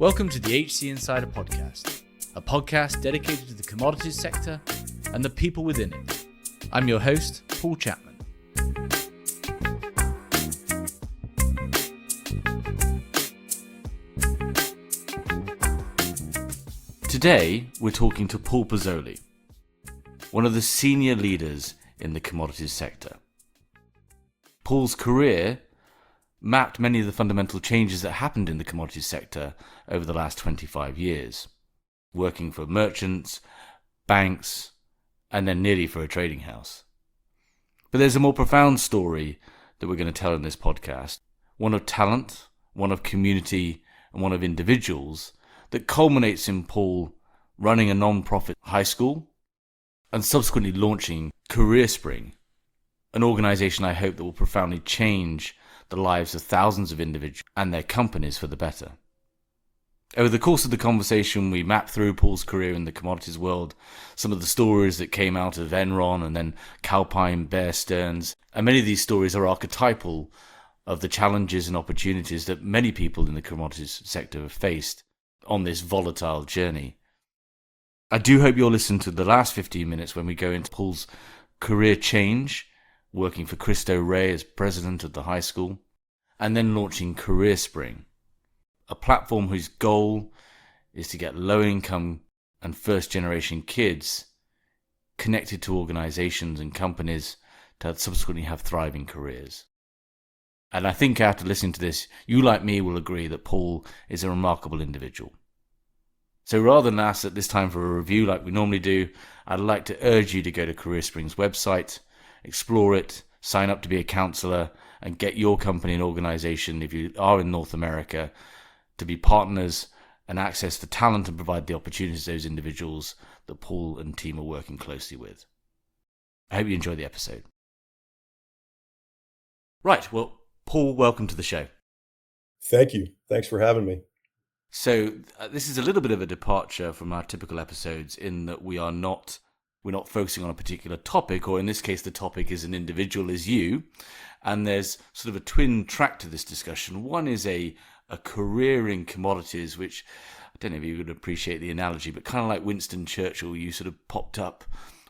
Welcome to the HC Insider Podcast, a podcast dedicated to the commodities sector and the people within it. I'm your host, Paul Chapman. Today, we're talking to Paul Posoli, one of the senior leaders in the commodities sector. Paul's career mapped many of the fundamental changes that happened in the commodities sector over the last 25 years, working for merchants, banks, and then nearly for a trading house. But there's a more profound story that we're going to tell in this podcast, one of talent, one of community, and one of individuals that culminates in Paul running a non-profit high school and subsequently launching CareerSpring, an organization I hope that will profoundly change the lives of thousands of individuals and their companies for the better. Over the course of the conversation, we mapped through Paul's career in the commodities world, some of the stories that came out of Enron and then Calpine, Bear Stearns, and many of these stories are archetypal of the challenges and opportunities that many people in the commodities sector have faced on this volatile journey. I do hope you'll listen to the last 15 minutes when we go into Paul's career change, working for Cristo Rey as president of the high school, and then launching CareerSpring, a platform whose goal is to get low-income and first-generation kids connected to organizations and companies to subsequently have thriving careers. And I think after listening to this, you like me will agree that Paul is a remarkable individual. So rather than ask at this time for a review like we normally do, I'd like to urge you to go to CareerSpring's website, explore it, sign up to be a counselor, and get your company and organization, if you are in North America, to be partners and access the talent and provide the opportunities to those individuals that Paul and team are working closely with. I hope you enjoy the episode. Right, well, Paul, welcome to the show. Thank you. Thanks for having me. So this is a little bit of a departure from our typical episodes in that we're not focusing on a particular topic, or in this case, the topic is an individual, is you. And there's sort of a twin track to this discussion. One is a career in commodities, which I don't know if you would appreciate the analogy, but kind of like Winston Churchill, you sort of popped up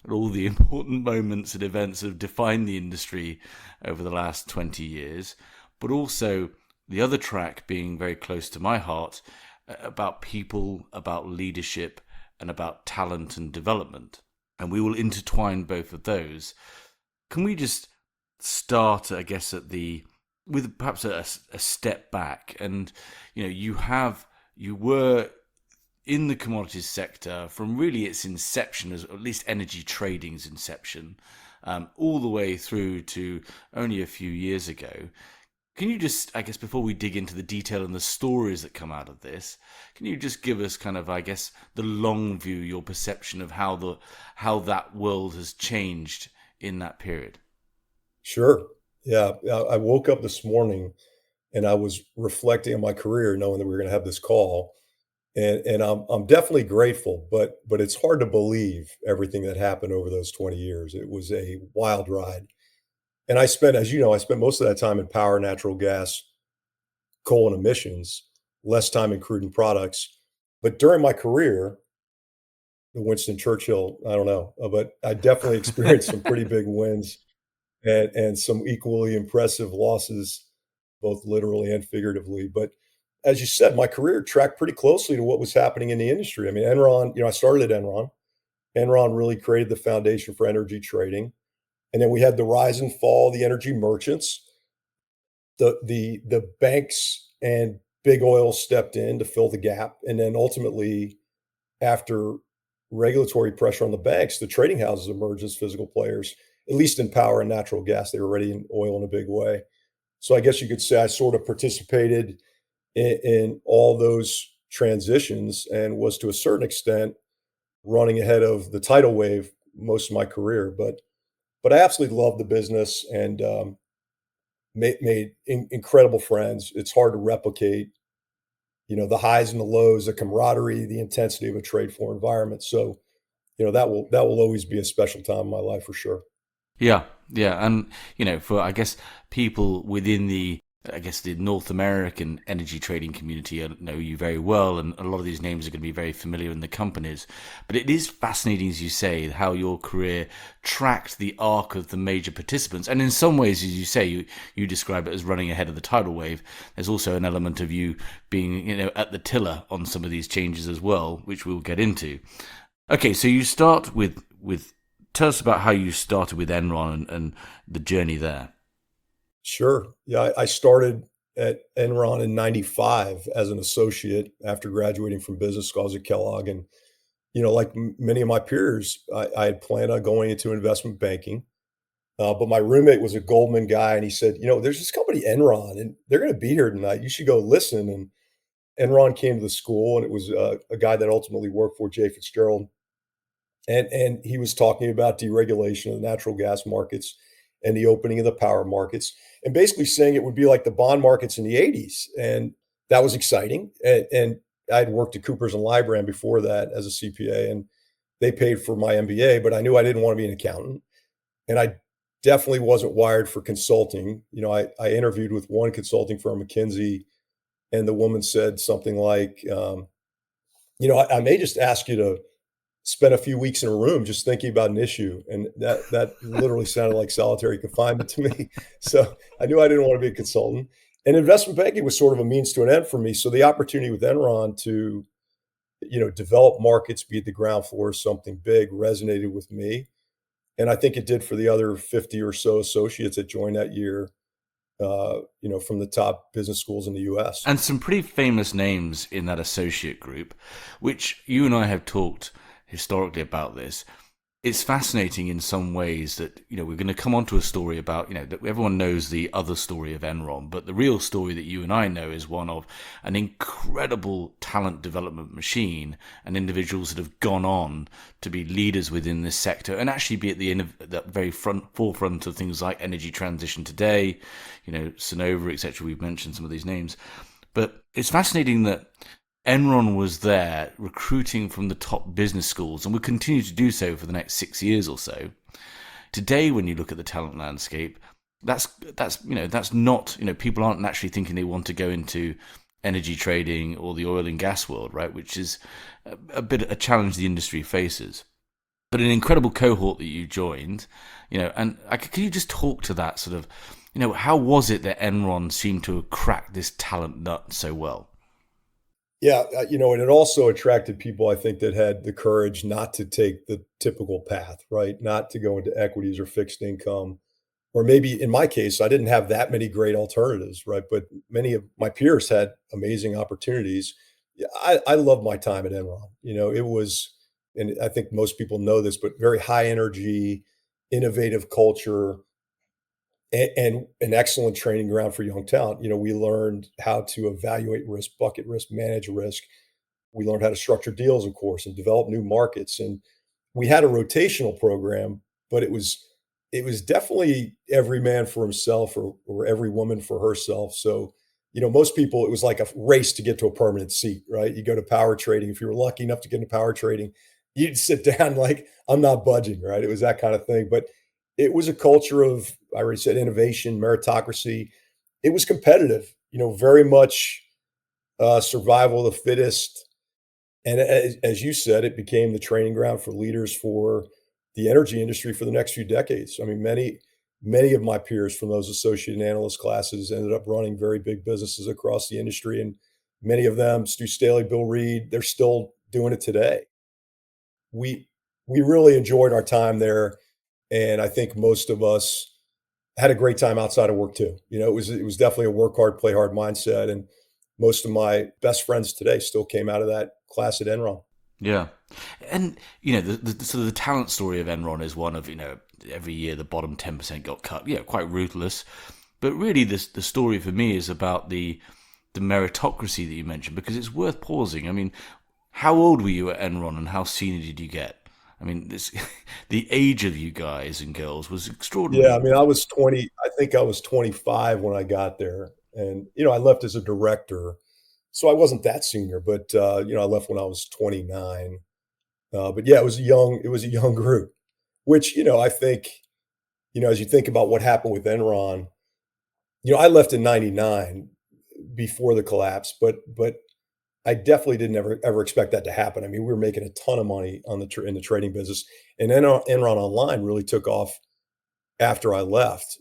at all the important moments and events that have defined the industry over the last 20 years. But also the other track being very close to my heart, about people, about leadership, and about talent and development. And we will intertwine both of those. Can we just start, I guess, with perhaps a step back? And you were in the commodities sector from really its inception, as at least energy trading's inception, all the way through to only a few years ago. Can you just, I guess, before we dig into the detail and the stories that come out of this, can you just give us kind of, I guess, the long view, your perception of how that world has changed in that period? Sure. Yeah. I woke up this morning and I was reflecting on my career, knowing that we were going to have this call. And I'm definitely grateful, but it's hard to believe everything that happened over those 20 years. It was a wild ride. And I spent most of that time in power, natural gas, coal and emissions, less time in crude and products. But during my career, the Winston Churchill, I don't know, but I definitely experienced some pretty big wins and some equally impressive losses, both literally and figuratively. But as you said, my career tracked pretty closely to what was happening in the industry. I mean, Enron, I started at Enron. Enron really created the foundation for energy trading. And then we had the rise and fall of the energy merchants. The banks and big oil stepped in to fill the gap. And then ultimately, after regulatory pressure on the banks, the trading houses emerged as physical players, at least in power and natural gas. They were already in oil in a big way. So I guess you could say I sort of participated in all those transitions and was to a certain extent running ahead of the tidal wave most of my career. But I absolutely love the business and made incredible friends. It's hard to replicate, the highs and the lows, the camaraderie, the intensity of a trade floor environment. So, that will always be a special time in my life for sure. Yeah. And for, I guess, people within the I guess the North American energy trading community know you very well, and a lot of these names are going to be very familiar in the companies. But it is fascinating, as you say, how your career tracked the arc of the major participants. And in some ways, as you say, you describe it as running ahead of the tidal wave. There's also an element of you being, at the tiller on some of these changes as well, which we'll get into. Okay, so you start with tell us about how you started with Enron and the journey there. Sure. Yeah, I started at Enron in '95 as an associate after graduating from business school. I was at Kellogg, and like many of my peers, I had planned on going into investment banking. But my roommate was a Goldman guy, and he said, there's this company Enron, and they're going to be here tonight. You should go listen. And Enron came to the school, and it was a guy that ultimately worked for Jay Fitzgerald. And he was talking about deregulation of the natural gas markets and the opening of the power markets, and basically saying it would be like the bond markets in the '80s, and that was exciting. And I'd worked at Coopers and Lybrand before that as a CPA, and they paid for my MBA, but I knew I didn't want to be an accountant, and I definitely wasn't wired for consulting. I interviewed with one consulting firm, McKinsey, and the woman said something like, I may just ask you to spent a few weeks in a room just thinking about an issue, and that literally sounded like solitary confinement to me. So I knew I didn't want to be a consultant, and investment banking was sort of a means to an end for me. So the opportunity with Enron to develop markets, be at the ground floor, something big, resonated with me, and I think it did for the other 50 or so associates that joined that year. From the top business schools in the U.S. And some pretty famous names in that associate group, which you and I have talked historically about this. It's fascinating in some ways that, we're going to come on to a story about, that everyone knows the other story of Enron, but the real story that you and I know is one of an incredible talent development machine and individuals that have gone on to be leaders within this sector and actually be at the very forefront of things like energy transition today, Sonova, etc. We've mentioned some of these names. But it's fascinating that Enron was there recruiting from the top business schools and will continue to do so for the next 6 years or so. Today, when you look at the talent landscape, that's not, people aren't naturally thinking they want to go into energy trading or the oil and gas world, right? Which is a challenge the industry faces. But an incredible cohort that you joined, and can you just talk to that sort of, how was it that Enron seemed to have cracked this talent nut so well? Yeah, and it also attracted people, I think, that had the courage not to take the typical path, right? Not to go into equities or fixed income, or maybe in my case, I didn't have that many great alternatives, right? But many of my peers had amazing opportunities. Yeah, I love my time at Enron. It was, and I think most people know this, but very high energy, innovative culture, and an excellent training ground for young talent. We learned how to evaluate risk, bucket risk, manage risk. We learned how to structure deals, of course, and develop new markets. And we had a rotational program, but it was definitely every man for himself, or every woman for herself. So, most people, it was like a race to get to a permanent seat, right? You go to power trading. If you were lucky enough to get into power trading, you'd sit down like, I'm not budging, right? It was that kind of thing. But it was a culture of, I already said, innovation, meritocracy. It was competitive, very much survival of the fittest. And as you said, it became the training ground for leaders for the energy industry for the next few decades. I mean, many of my peers from those associate and analyst classes ended up running very big businesses across the industry, and many of them, Stu Staley, Bill Reed, they're still doing it today. We we really enjoyed our time there, and I think most of us had a great time outside of work too. It was definitely a work hard, play hard mindset, and most of my best friends today still came out of that class at Enron. Yeah. And, the sort of the talent story of Enron is one of, every year the bottom 10% got cut. Yeah, quite ruthless. But really, the story for me is about the meritocracy that you mentioned, because it's worth pausing. I mean, how old were you at Enron and how senior did you get? I mean, the age of you guys and girls was Yeah, I extraordinary. mean, I think I was 25 when I got there, and, I left as a director, so I wasn't that senior, but, I left when I was 29. But yeah, it was a young group, which, I think, as you think about what happened with Enron, I left in '99 before the collapse, but I definitely didn't ever expect that to happen. I mean, we were making a ton of money on in the trading business, and Enron Online really took off after I left.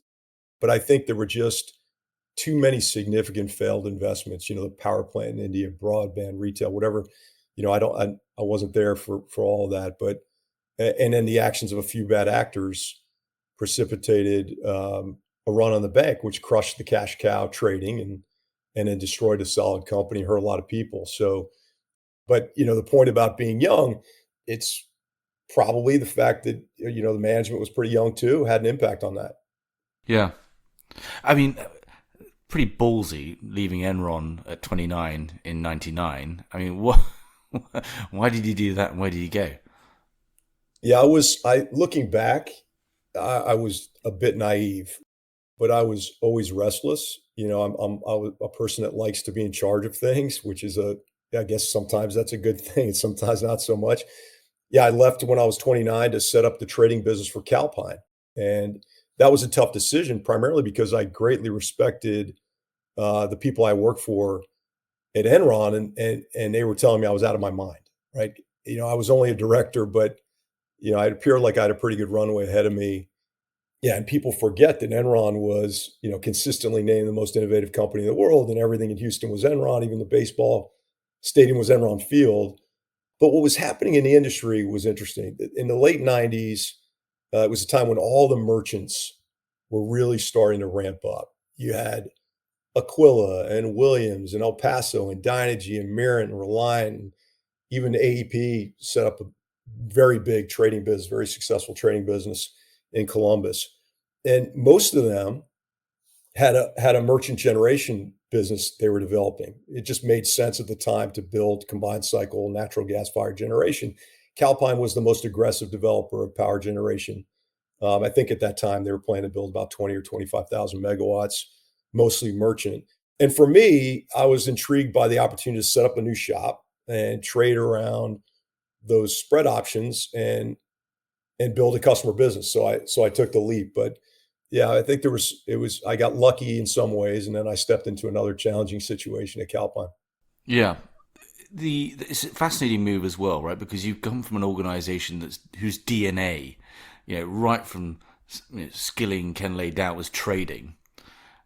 But I think there were just too many significant failed investments, the power plant in India, broadband, retail, whatever. I wasn't there for all of that, but and then the actions of a few bad actors precipitated a run on the bank, which crushed the cash cow trading and then destroyed a solid company, hurt a lot of people. So, but the point about being young, it's probably the fact that the management was pretty young too, had an impact on that. Yeah. I mean, pretty ballsy leaving Enron at 29 in 99. I mean, what? Why did you do that and where did you go? Yeah, I looking back, I was a bit naive, but I was always restless. I was a person that likes to be in charge of things, which is I guess sometimes that's a good thing, sometimes not so much. Yeah, I left when I was 29 to set up the trading business for Calpine. And that was a tough decision, primarily because I greatly respected the people I worked for at Enron, and they were telling me I was out of my mind, right? I was only a director, but I appeared like I had a pretty good runway ahead of me. Yeah, and people forget that Enron was, consistently named the most innovative company in the world, and everything in Houston was Enron. Even the baseball stadium was Enron Field. But what was happening in the industry was interesting. In the late '90s, it was a time when all the merchants were really starting to ramp up. You had Aquila and Williams and El Paso and Dynegy and Mirror and Reliant, and even AEP set up a very big trading business, very successful trading business in Columbus. And most of them had a merchant generation business they were developing. It just made sense at the time to build combined cycle natural gas fired generation. Calpine was the most aggressive developer of power generation. I think at that time they were planning to build about 20 or 25,000 megawatts, mostly merchant. And for me, I was intrigued by the opportunity to set up a new shop and trade around those spread options and build a customer business. So I took the leap. But yeah, I think I got lucky in some ways, and then I stepped into another challenging situation at Calpine. Yeah. It's a fascinating move as well, right? Because you've come from an organization whose DNA, right from skilling Ken laid out was trading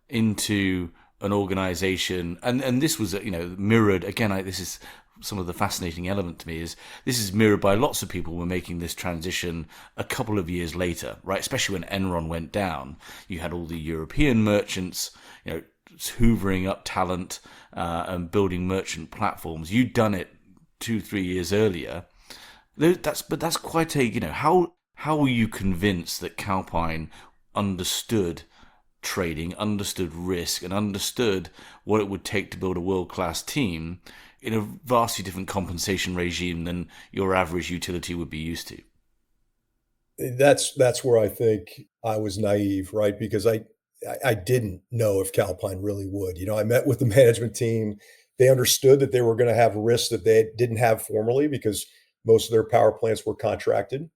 into an organization, and this was mirrored again. This is some of the fascinating element to me is this is mirrored by lots of people who were making this transition a couple of years later, right? Especially when Enron went down, you had all the European merchants, hoovering up talent and building merchant platforms. You'd done it 2-3 years earlier. That's quite a how were you convinced that Calpine understood trading, understood risk, and understood what it would take to build a world-class team in a vastly different compensation regime than your average utility would be used to? That's where I think I was naive, right? Because I didn't know if Calpine really would. I met with the management team. They understood that they were going to have risks that they didn't have formerly because most of their power plants were contracted,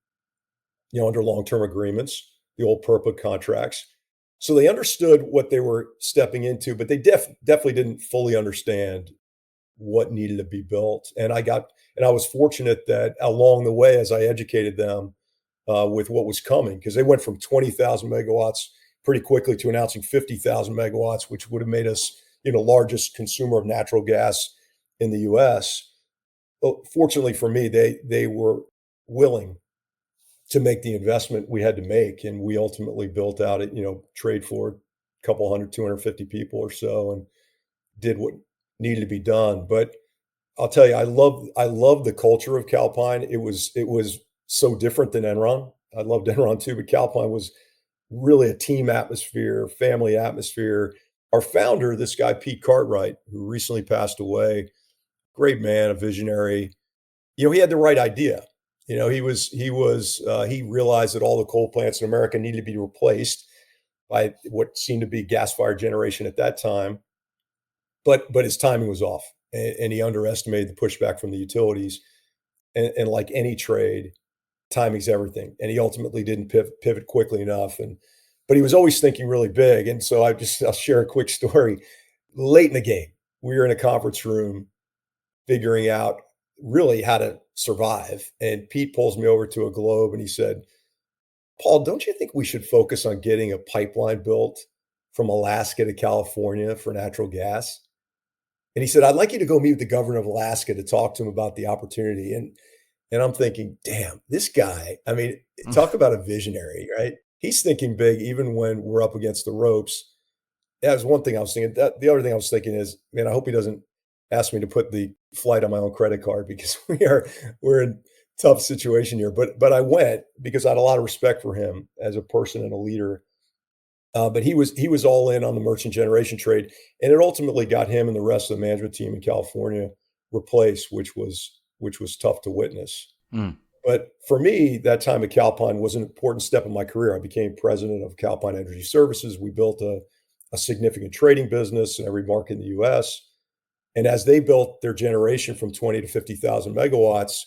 under long-term agreements, the old PERPA contracts. So they understood what they were stepping into, but they definitely didn't fully understand what needed to be built. And I was fortunate that along the way, as I educated them with what was coming, because they went from 20,000 megawatts pretty quickly to announcing 50,000 megawatts, which would have made us, largest consumer of natural gas in the U.S. Well, fortunately for me, they were willing to make the investment we had to make, and we ultimately built out it, trade floor, a couple hundred, 250 people or so, and did what needed to be done. But I'll tell you, I love the culture of Calpine. It was so different than Enron. I loved Enron too, but Calpine was really a team atmosphere, family atmosphere. Our founder, this guy Pete Cartwright, who recently passed away, great man, a visionary. He had the right idea. He realized that all the coal plants in America needed to be replaced by what seemed to be gas-fired generation at that time. But his timing was off, and he underestimated the pushback from the utilities. And like any trade, timing's everything. And he ultimately didn't pivot quickly enough. And but he was always thinking really big. And so I'll share a quick story. Late in the game, we were in a conference room figuring out really how to survive. And Pete pulls me over to a globe and he said, Paul, don't you think we should focus on getting a pipeline built from Alaska to California for natural gas? And he said, I'd like you to go meet with the governor of Alaska to talk to him about the opportunity. And I'm thinking, damn, this guy, I mean, talk about a visionary, right? He's thinking big even when we're up against the ropes. That was one thing I was thinking. The other thing I was thinking is, man, I hope he doesn't ask me to put the flight on my own credit card because we're in tough situation here. But I went because I had a lot of respect for him as a person and a leader. But he was all in on the merchant generation trade, and it ultimately got him and the rest of the management team in California replaced, which was tough to witness. Mm. But for me, that time at Calpine was an important step in my career. I became president of Calpine Energy Services. We built a significant trading business in every market in the US. And as they built their generation from 20 to 50,000 megawatts,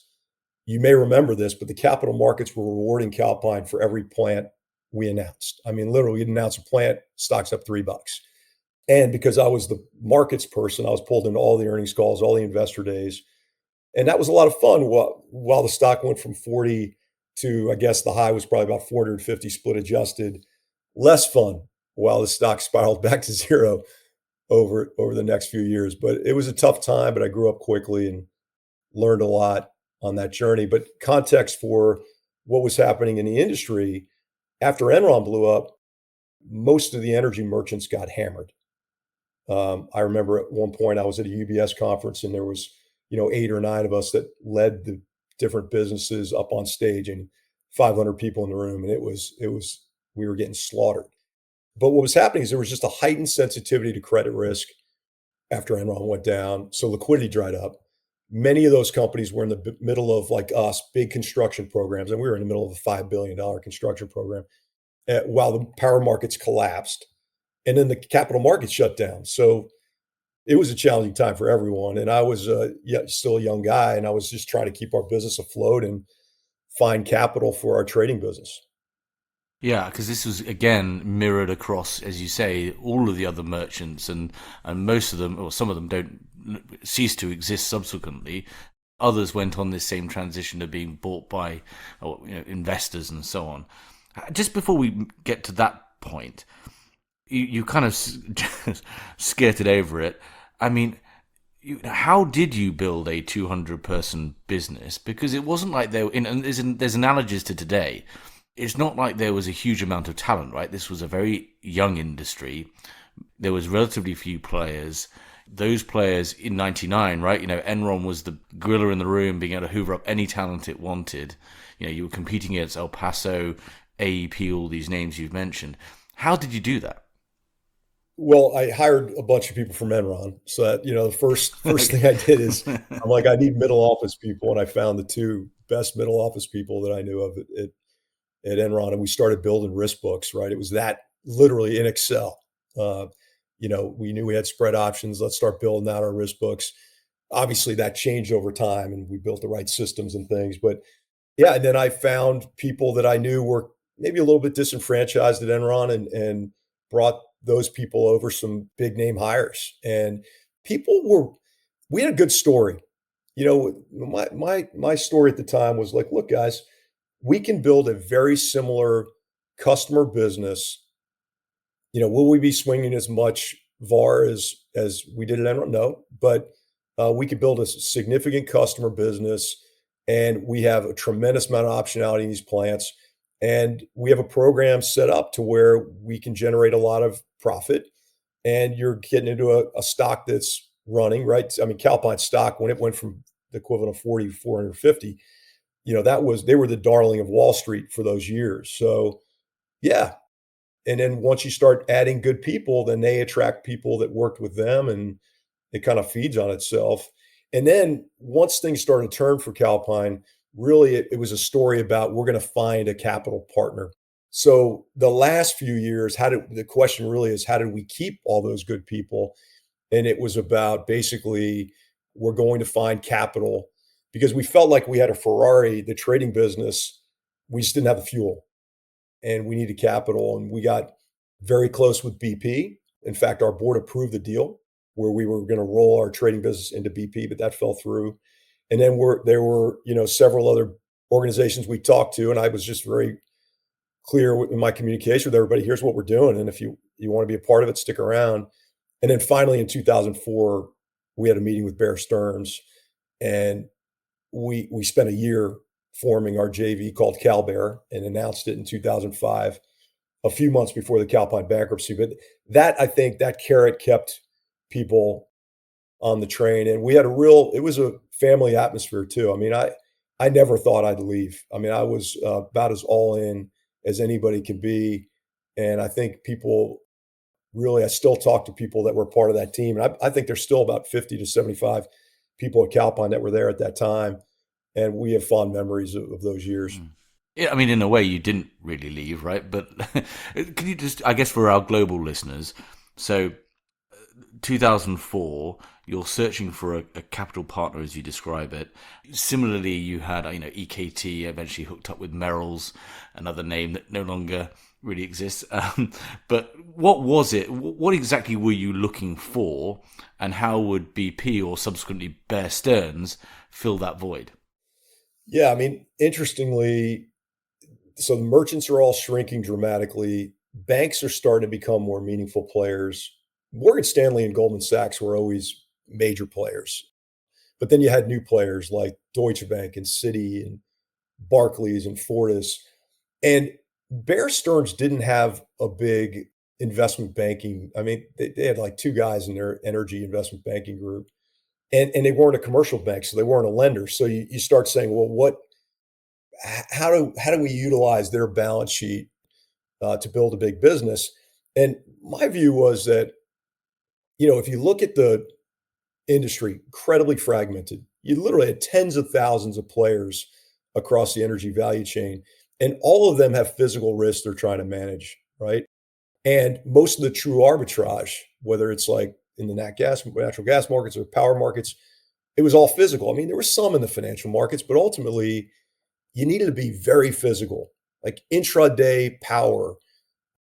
you may remember this, but the capital markets were rewarding Calpine for every plant we announced. I mean, literally, we'd announce a plant, stocks up $3. And because I was the markets person, I was pulled into all the earnings calls, all the investor days. And that was a lot of fun while the stock went from 40 to, I guess the high was probably about 450 split adjusted. Less fun while the stock spiraled back to zero over the next few years. But it was a tough time, but I grew up quickly and learned a lot on that journey. But context for what was happening in the industry after Enron blew up, most of the energy merchants got hammered. I remember at one point I was at a UBS conference and there was, 8 or 9 of us that led the different businesses up on stage and 500 people in the room. And we were getting slaughtered. But what was happening is there was just a heightened sensitivity to credit risk after Enron went down. So liquidity dried up. Many of those companies were in the middle of, like us, big construction programs. And we were in the middle of a $5 billion construction program while the power markets collapsed. And then the capital markets shut down. So it was a challenging time for everyone. And I was still a young guy, and I was just trying to keep our business afloat and find capital for our trading business. Yeah, because this was again mirrored across, as you say, all of the other merchants, and most of them, or some of them, don't cease to exist subsequently. Others went on this same transition of being bought by investors and so on. Just before we get to that point, you kind of skirted over it. I mean, how did you build a 200-person business? Because it wasn't like and there's analogies to today. It's not like there was a huge amount of talent, right? This was a very young industry. There was relatively few players. Those players in 99, right? Enron was the gorilla in the room, being able to hoover up any talent it wanted. You were competing against El Paso, AEP, all these names you've mentioned. How did you do that? Well, I hired a bunch of people from Enron. So that, the first thing I did is I'm like, I need middle office people. And I found the 2 best middle office people that I knew of at Enron. And we started building risk books, right? It was that literally in Excel. We knew we had spread options. Let's start building out our risk books. Obviously that changed over time and we built the right systems and things. But yeah, and then I found people that I knew were maybe a little bit disenfranchised at Enron and brought those people over some big name hires. And we had a good story. My story at the time was like, look, guys, we can build a very similar customer business. Will we be swinging as much VAR as we did at Enron? No, but we could build a significant customer business, and we have a tremendous amount of optionality in these plants. And we have a program set up to where we can generate a lot of profit, and you're getting into a stock that's running, right? I mean, Calpine stock, when it went from the equivalent of 40 to 450, they were the darling of Wall Street for those years. So yeah. And then once you start adding good people, then they attract people that worked with them and it kind of feeds on itself. And then once things started to turn for Calpine, really it was a story about we're going to find a capital partner. So the last few years, the question really is, how did we keep all those good people? And it was about basically, we're going to find capital because we felt like we had a Ferrari, the trading business. We just didn't have the fuel. and we needed capital, and we got very close with BP. In fact, our board approved the deal where we were going to roll our trading business into BP, but that fell through. And then there were, several other organizations we talked to, and I was just very clear in my communication with everybody. Here's what we're doing, and if you want to be a part of it, stick around. And then finally, in 2004, we had a meeting with Bear Stearns, and we spent a year forming our JV called CalBear and announced it in 2005, a few months before the Calpine bankruptcy. But I think that carrot kept people on the train. And we had it was a family atmosphere too. I mean, I never thought I'd leave. I mean, I was about as all in as anybody can be. And I think people really, I still talk to people that were part of that team. And I think there's still about 50 to 75 people at Calpine that were there at that time. And we have fond memories of those years. Yeah, I mean, in a way, you didn't really leave, right? But can you just, I guess, for our global listeners, so 2004, you're searching for a capital partner, as you describe it. Similarly, you had, EKT eventually hooked up with Merrill's, another name that no longer really exists. But what was it? What exactly were you looking for? And how would BP or subsequently Bear Stearns fill that void? Yeah, I mean, interestingly, so the merchants are all shrinking dramatically. Banks are starting to become more meaningful players. Morgan Stanley and Goldman Sachs were always major players. But then you had new players like Deutsche Bank and Citi and Barclays and Fortis. And Bear Stearns didn't have a big investment banking. I mean, they had like two guys in their energy investment banking group. And they weren't a commercial bank, so they weren't a lender. So you start saying, well, how do we utilize their balance sheet to build a big business? And my view was that, if you look at the industry, incredibly fragmented, you literally had tens of thousands of players across the energy value chain, and all of them have physical risks they're trying to manage, right? And most of the true arbitrage, whether it's like in the natural gas markets or power markets, it was all physical. I mean, there was some in the financial markets, but ultimately you needed to be very physical, like intraday power,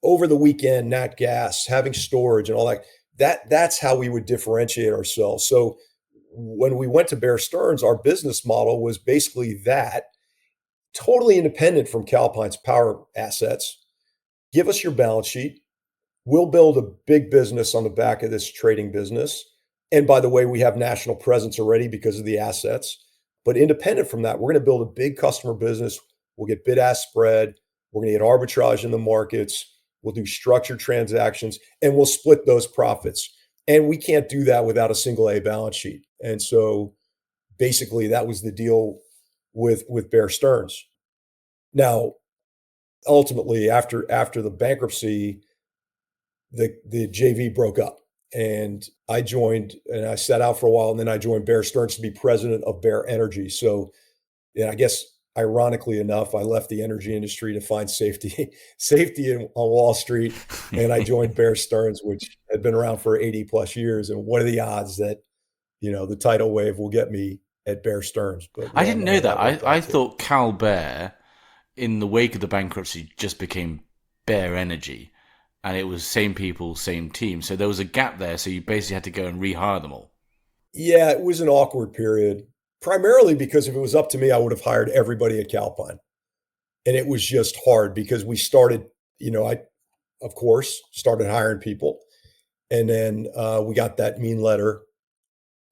over the weekend, nat gas, having storage and all that. That's how we would differentiate ourselves. So when we went to Bear Stearns, our business model was basically that, totally independent from Calpine's power assets. Give us your balance sheet. We'll build a big business on the back of this trading business. And by the way, we have national presence already because of the assets. But independent from that, we're going to build a big customer business. We'll get bid-ask spread. We're going to get arbitrage in the markets. We'll do structured transactions, and we'll split those profits. And we can't do that without a single A balance sheet. And so basically that was the deal with Bear Stearns. Now, ultimately, after the bankruptcy, the JV broke up. And I joined, and I sat out for a while, and then I joined Bear Stearns to be president of Bear Energy. So, I guess ironically enough, I left the energy industry to find safety on Wall Street, and I joined Bear Stearns, which had been around for 80 plus years. And what are the odds that the tidal wave will get me at Bear Stearns? But I didn't know that. I too. thought Cal Bear, in the wake of the bankruptcy, just became Bear Energy. And it was same people, same team. So there was a gap there. So you basically had to go and rehire them all. Yeah, it was an awkward period, primarily because if it was up to me, I would have hired everybody at Calpine. And it was just hard because we started, I, of course, started hiring people. And then we got that mean letter.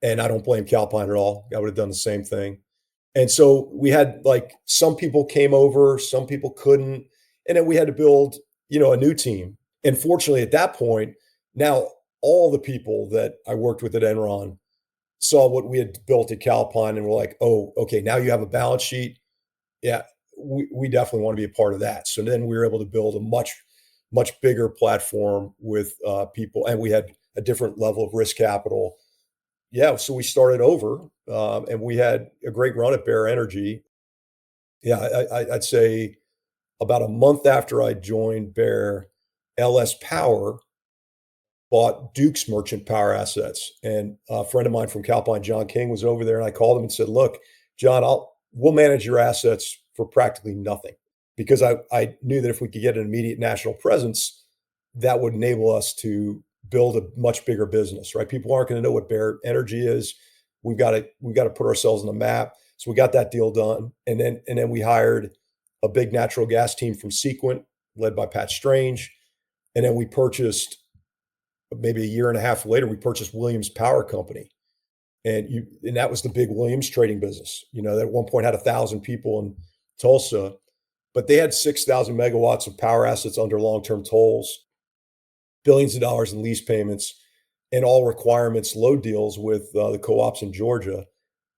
And I don't blame Calpine at all. I would have done the same thing. And so we had some people came over, some people couldn't. And then we had to build, a new team. And fortunately, at that point, now all the people that I worked with at Enron saw what we had built at Calpine and were like, oh, okay, now you have a balance sheet. Yeah, we definitely want to be a part of that. So then we were able to build a much, much bigger platform with people, and we had a different level of risk capital. Yeah, so we started over, and we had a great run at Bear Energy. Yeah, I'd say about a month after I joined Bear, LS Power bought Duke's merchant power assets. And a friend of mine from Calpine, John King, was over there, and I called him and said, look, John, we'll manage your assets for practically nothing. because I knew that if we could get an immediate national presence, that would enable us to build a much bigger business, right? People aren't going to know what Bear Energy is. We've got to put ourselves on the map. So we got that deal done, and then we hired a big natural gas team from Sequent, led by Pat Strange, and then we purchased maybe a year and a half later, we purchased Williams Power Company, and that was the big Williams trading business. That at one point had 1,000 people in Tulsa, but they had 6,000 megawatts of power assets under long-term tolls, billions of dollars in lease payments, and all requirements load deals with the co-ops in Georgia.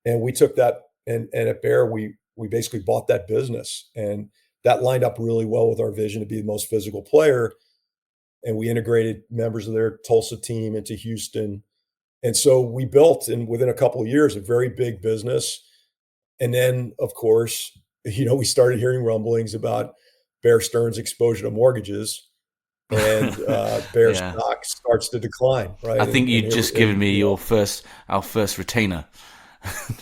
And we took that, and at Bear, we basically bought that business, and that lined up really well with our vision to be the most physical player. And we integrated members of their Tulsa team into Houston. And so we built, and within a couple of years, a very big business. And then, of course, we started hearing rumblings about Bear Stearns' exposure to mortgages, and Bear Yeah. stock starts to decline, I right? think And you'd here, just given me and our first retainer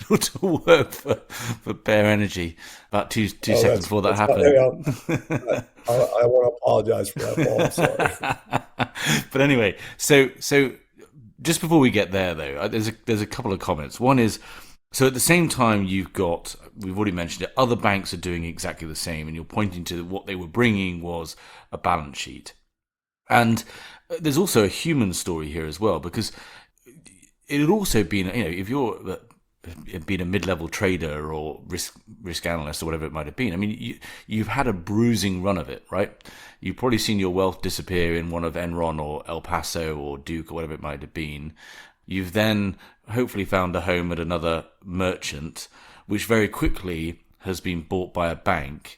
to work for Bear Energy about two oh, seconds before that that's not, hey, happened. I want to apologize for that, Paul. I'm sorry. But anyway, so just before we get there, though, there's a couple of comments. One is, so at the same time, we've already mentioned it, other banks are doing exactly the same, and you're pointing to what they were bringing was a balance sheet. And there's also a human story here as well, because it had also been, if you're been a mid-level trader or risk analyst or whatever it might have been, I mean, you've had a bruising run of it, right? You've probably seen your wealth disappear in one of Enron or El Paso or Duke or whatever it might have been. You've then hopefully found a home at another merchant, which very quickly has been bought by a bank.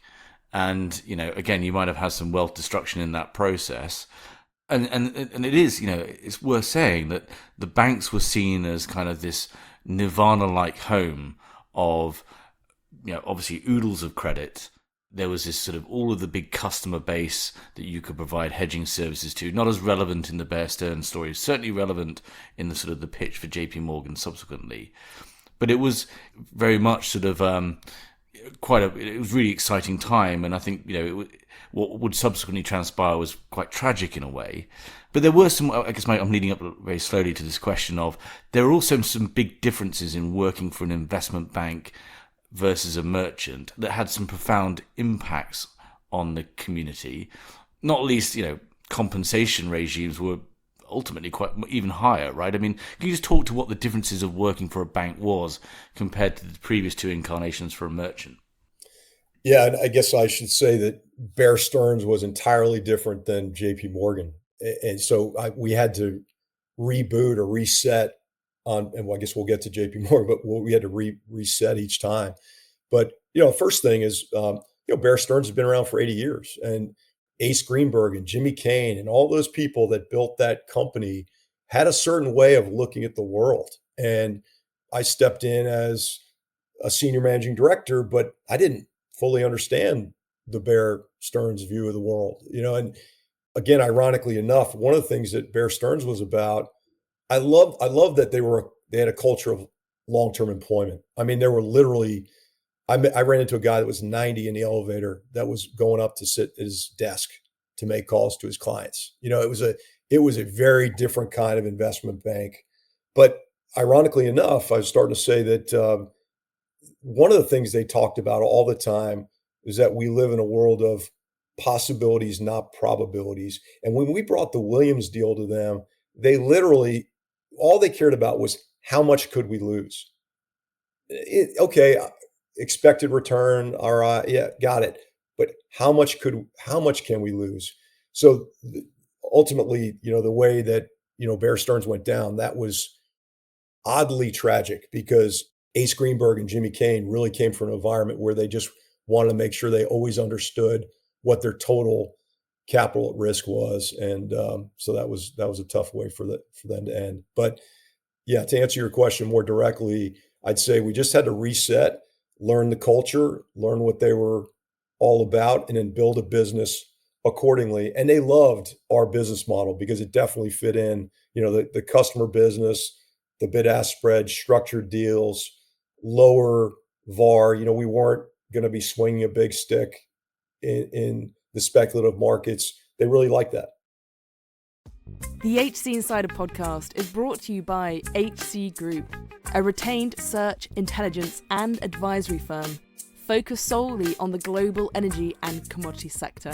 And, again, you might have had some wealth destruction in that process. And it is, it's worth saying that the banks were seen as kind of this Nirvana-like home of, obviously oodles of credit. There was this sort of all of the big customer base that you could provide hedging services to. Not as relevant in the Bear Stearns story, certainly relevant in the sort of the pitch for JP Morgan subsequently. But it was very much sort of it was really exciting time, and I think what would subsequently transpire was quite tragic in a way. But there were some, I guess I'm leading up very slowly to this question of, there are also some big differences in working for an investment bank versus a merchant that had some profound impacts on the community. Not least, compensation regimes were ultimately quite even higher, right? I mean, can you just talk to what the differences of working for a bank was compared to the previous two incarnations for a merchant? Yeah, and I guess I should say that Bear Stearns was entirely different than JP Morgan. And so we had to reboot or reset on, and I guess we'll get to JP Morgan, but we had to reset each time. But, first thing is, Bear Stearns has been around for 80 years, and Ace Greenberg and Jimmy Kane and all those people that built that company had a certain way of looking at the world. And I stepped in as a senior managing director, but I didn't fully understand the Bear Stearns view of the world, and again, ironically enough, one of the things that Bear Stearns was about, I love that they had a culture of long-term employment. I mean, there were literally, I ran into a guy that was 90 in the elevator that was going up to sit at his desk to make calls to his clients. It was a very different kind of investment bank. But ironically enough, I was starting to say that one of the things they talked about all the time is that we live in a world of possibilities, not probabilities. And when we brought the Williams deal to them, they literally, all they cared about was how much could we lose? Okay, expected return, all right, yeah, got it. But how much can we lose? So ultimately, the way that, Bear Stearns went down, that was oddly tragic because Ace Greenberg and Jimmy Kane really came from an environment where they just wanted to make sure they always understood what their total capital at risk was, and so that was a tough way for them to end. But yeah, to answer your question more directly, I'd say we just had to reset, learn the culture, learn what they were all about, and then build a business accordingly. And they loved our business model because it definitely fit in, the customer business, the bid-ask spread, structured deals, lower VAR. We weren't going to be swinging a big stick in the speculative markets, they really like that. The HC Insider podcast is brought to you by HC Group, a retained search, intelligence and advisory firm focused solely on the global energy and commodity sector.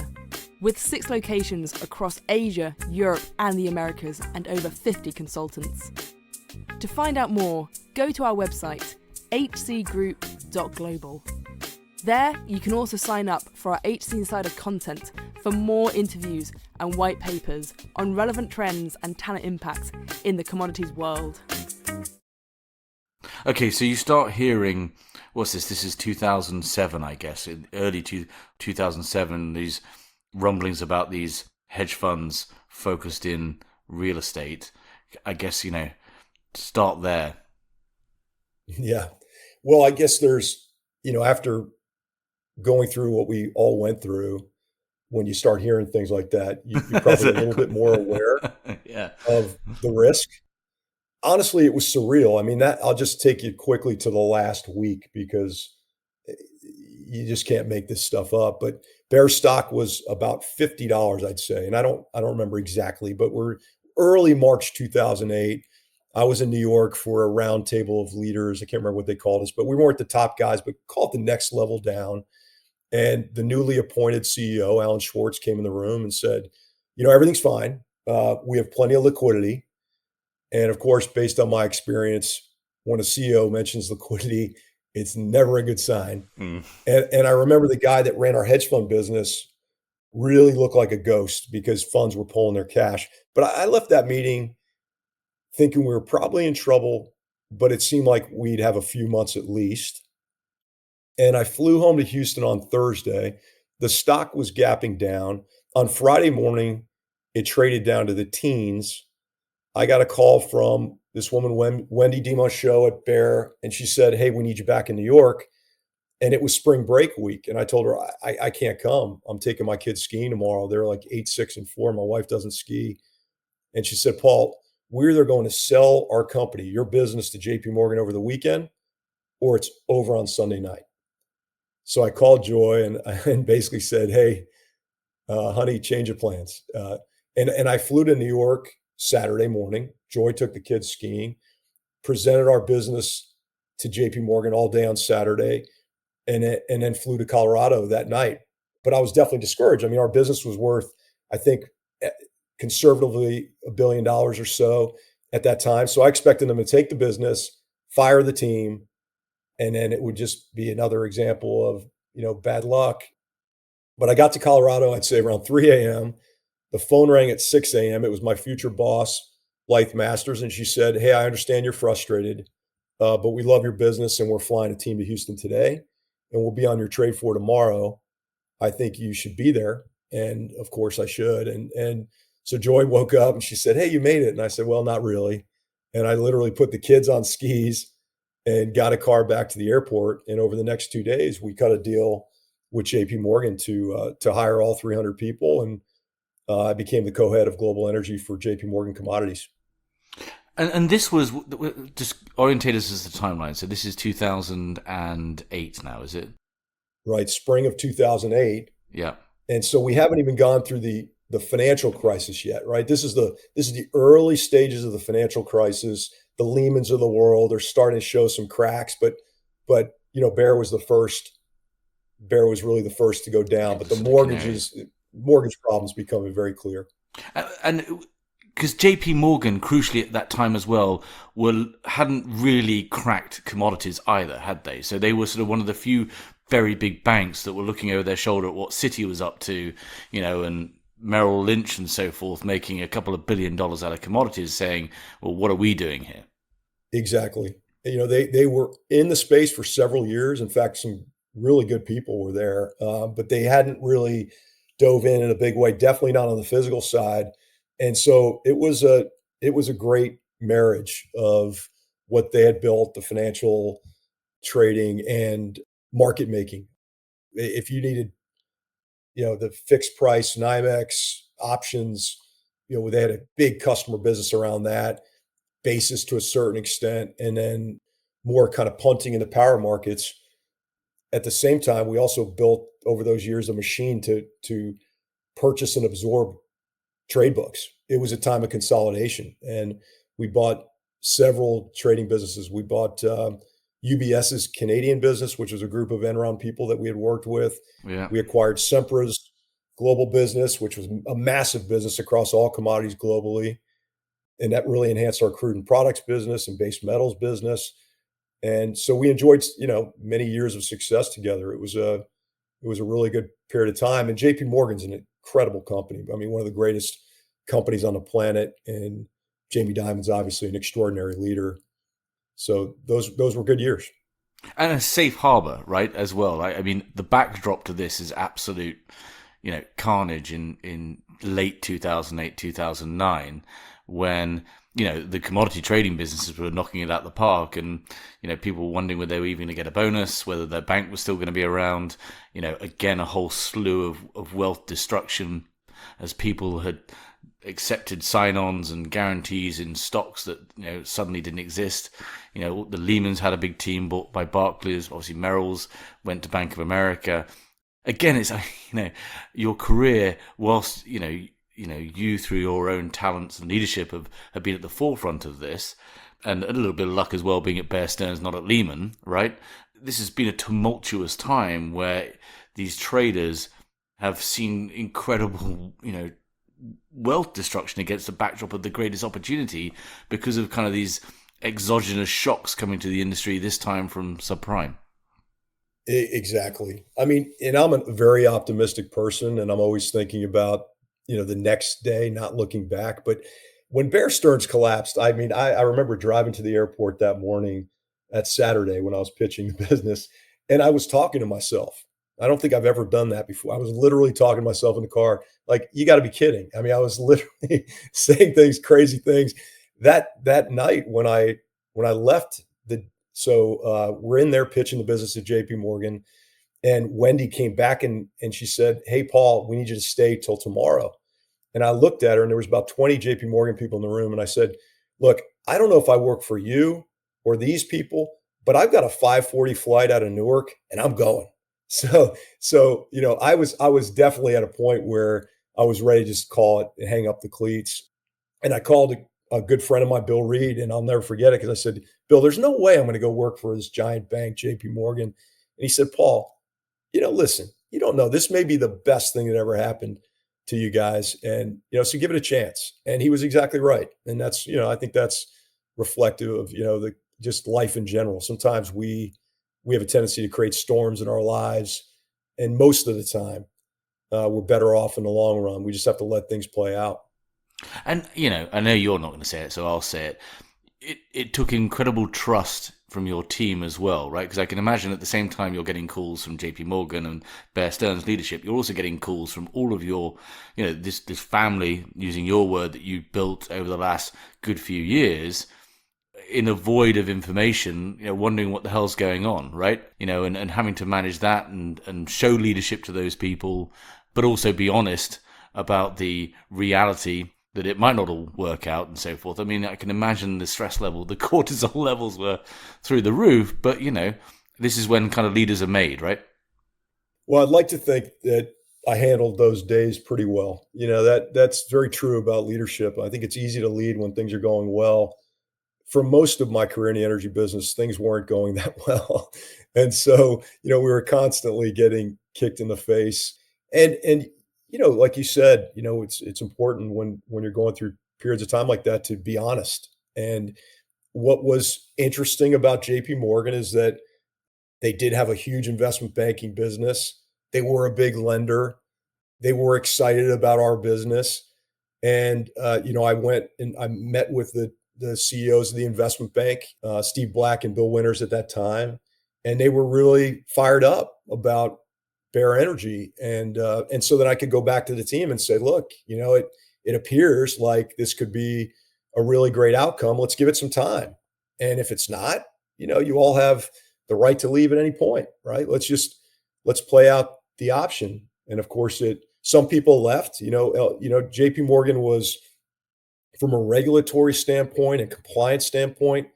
With 6 locations across Asia, Europe and the Americas and over 50 consultants. To find out more, go to our website, hcgroup.global. There, you can also sign up for our HC Insider content for more interviews and white papers on relevant trends and talent impacts in the commodities world. Okay, so you start hearing, what's this? This is 2007, I guess, in early 2007, these rumblings about these hedge funds focused in real estate. I guess, start there. Yeah. Well, I guess there's, after going through what we all went through, when you start hearing things like that, you're probably a little bit more aware Yeah. of the risk. Honestly, it was surreal. I mean, I'll just take you quickly to the last week because you just can't make this stuff up. But Bear stock was about $50, I'd say. And I don't remember exactly, but we're early March 2008. I was in New York for a round table of leaders. I can't remember what they called us, but we weren't the top guys, but called the next level down. And the newly appointed CEO, Alan Schwartz, came in the room and said, everything's fine. We have plenty of liquidity. And of course, based on my experience, when a CEO mentions liquidity, it's never a good sign. And I remember the guy that ran our hedge fund business really looked like a ghost because funds were pulling their cash. But I left that meeting thinking we were probably in trouble, but it seemed like we'd have a few months at least. And I flew home to Houston on Thursday. The stock was gapping down. On Friday morning, it traded down to the teens. I got a call from this woman, Wendy Dimonchot at Bear, and she said, "Hey, we need you back in New York." And it was spring break week. And I told her, I can't come. I'm taking my kids skiing tomorrow. They're like 8, 6, and 4. My wife doesn't ski. And she said, "Paul, we're either going to sell our company, your business, to JP Morgan over the weekend, or it's over on Sunday night." So I called Joy and basically said, "Hey, honey, change of plans." And I flew to New York Saturday morning. Joy took the kids skiing, presented our business to JP Morgan all day on Saturday, and then flew to Colorado that night. But I was definitely discouraged. I mean, our business was worth, I think, conservatively $1 billion or so at that time. So I expected them to take the business, fire the team, and then it would just be another example of, bad luck. But I got to Colorado, I'd say around 3 a.m. The phone rang at 6 a.m. It was my future boss, Blythe Masters, and she said, "Hey, I understand you're frustrated, but we love your business and we're flying a team to Houston today, and we'll be on your trade floor tomorrow. I think you should be there." And of course I should. And so Joy woke up and she said, "Hey, you made it." And I said, "Well, not really." And I literally put the kids on skis and got a car back to the airport. And over the next 2 days, we cut a deal with JP Morgan to hire all 300 people. And I became the co-head of global energy for JP Morgan Commodities. And this was, just orientate us as the timeline. So this is 2008 now, is it? Right. Spring of 2008. Yeah. And so we haven't even gone through the financial crisis yet, right? This is the early stages of the financial crisis. The Lehmans of the world are starting to show some cracks, but Bear was really the first to go down. But the mortgage problems becoming very clear. And because JP Morgan, crucially at that time as well, hadn't really cracked commodities either, had they? So they were sort of one of the few very big banks that were looking over their shoulder at what Citi was up to, and Merrill Lynch and so forth, making a couple of $1 billion out of commodities, saying, "Well, what are we doing here?" Exactly. They were in the space for several years. In fact, some really good people were there, but they hadn't really dove in a big way. Definitely not on the physical side. And so it was a great marriage of what they had built, the financial trading and market making. If you needed, the fixed price NYMEX options, they had a big customer business around that, basis to a certain extent, and then more kind of punting in the power markets. At the same time, we also built over those years a machine to purchase and absorb trade books. It was a time of consolidation, and we bought several trading businesses. We bought UBS's Canadian business, which was a group of Enron people that we had worked with. Yeah. We acquired Sempra's global business, which was a massive business across all commodities globally, and that really enhanced our crude and products business and base metals business. And so we enjoyed, many years of success together. It was a really good period of time. And JP Morgan's an incredible company. I mean, one of the greatest companies on the planet. And Jamie Dimon's obviously an extraordinary leader. So those were good years. And a safe harbor, right, as well. I mean, the backdrop to this is absolute, carnage in late 2008, 2009, when, the commodity trading businesses were knocking it out the park, and, people were wondering whether they were even going to get a bonus, whether their bank was still going to be around. Again, a whole slew of wealth destruction as people had accepted sign-ons and guarantees in stocks that, suddenly didn't exist. The Lehmans had a big team bought by Barclays. Obviously, Merrill's went to Bank of America. Again, it's, your career, whilst, you through your own talents and leadership have been at the forefront of this, and a little bit of luck as well being at Bear Stearns, not at Lehman, right? This has been a tumultuous time where these traders have seen incredible, wealth destruction against the backdrop of the greatest opportunity because of kind of these exogenous shocks coming to the industry, this time from subprime. Exactly. I mean, and I'm a very optimistic person, and I'm always thinking about, the next day, not looking back. But when Bear Stearns collapsed, I mean, I remember driving to the airport that morning, that Saturday when I was pitching the business, and I was talking to myself. I don't think I've ever done that before. I was literally talking to myself in the car, like, you got to be kidding. I mean, I was literally saying things, crazy things. That night when I left we're in there pitching the business at JP Morgan, and Wendy came back and she said, "Hey, Paul, we need you to stay till tomorrow." And I looked at her, and there was about 20 JP Morgan people in the room. And I said, "Look, I don't know if I work for you or these people, but I've got a 5:40 flight out of Newark and I'm going." So, I was definitely at a point where I was ready to just call it and hang up the cleats. And I called a good friend of mine, Bill Reed, and I'll never forget it because I said, "Bill, there's no way I'm going to go work for this giant bank, JP Morgan." And he said, "Paul, listen, you don't know. This may be the best thing that ever happened to you guys. And, so give it a chance." And he was exactly right. And that's, I think that's reflective of, just life in general. Sometimes we have a tendency to create storms in our lives. And most of the time, we're better off in the long run. We just have to let things play out. And, I know you're not going to say it, so I'll say it. It took incredible trust from your team as well, right? Because I can imagine at the same time you're getting calls from JP Morgan and Bear Stearns leadership, you're also getting calls from all of your, this family, using your word, that you built over the last good few years, in a void of information, wondering what the hell's going on, right? And having to manage that and show leadership to those people, but also be honest about the reality that it might not all work out and so forth. I mean, I can imagine the stress level, the cortisol levels were through the roof, but, this is when kind of leaders are made, right? Well, I'd like to think that I handled those days pretty well. That's very true about leadership. I think it's easy to lead when things are going well. For most of my career in the energy business, things weren't going that well. And so, we were constantly getting kicked in the face. And like you said, it's important when you're going through periods of time like that to be honest. And what was interesting about JP Morgan is that they did have a huge investment banking business. They were a big lender. They were excited about our business. And, I went and I met with the CEOs of the investment bank, Steve Black and Bill Winters at that time. And they were really fired up about Bear Energy. And so that I could go back to the team and say, "Look, it appears like this could be a really great outcome. Let's give it some time. And if it's not, you all have the right to leave at any point, right? Let's play out the option." And of course, some people left. JP Morgan was, from a regulatory standpoint and compliance standpoint,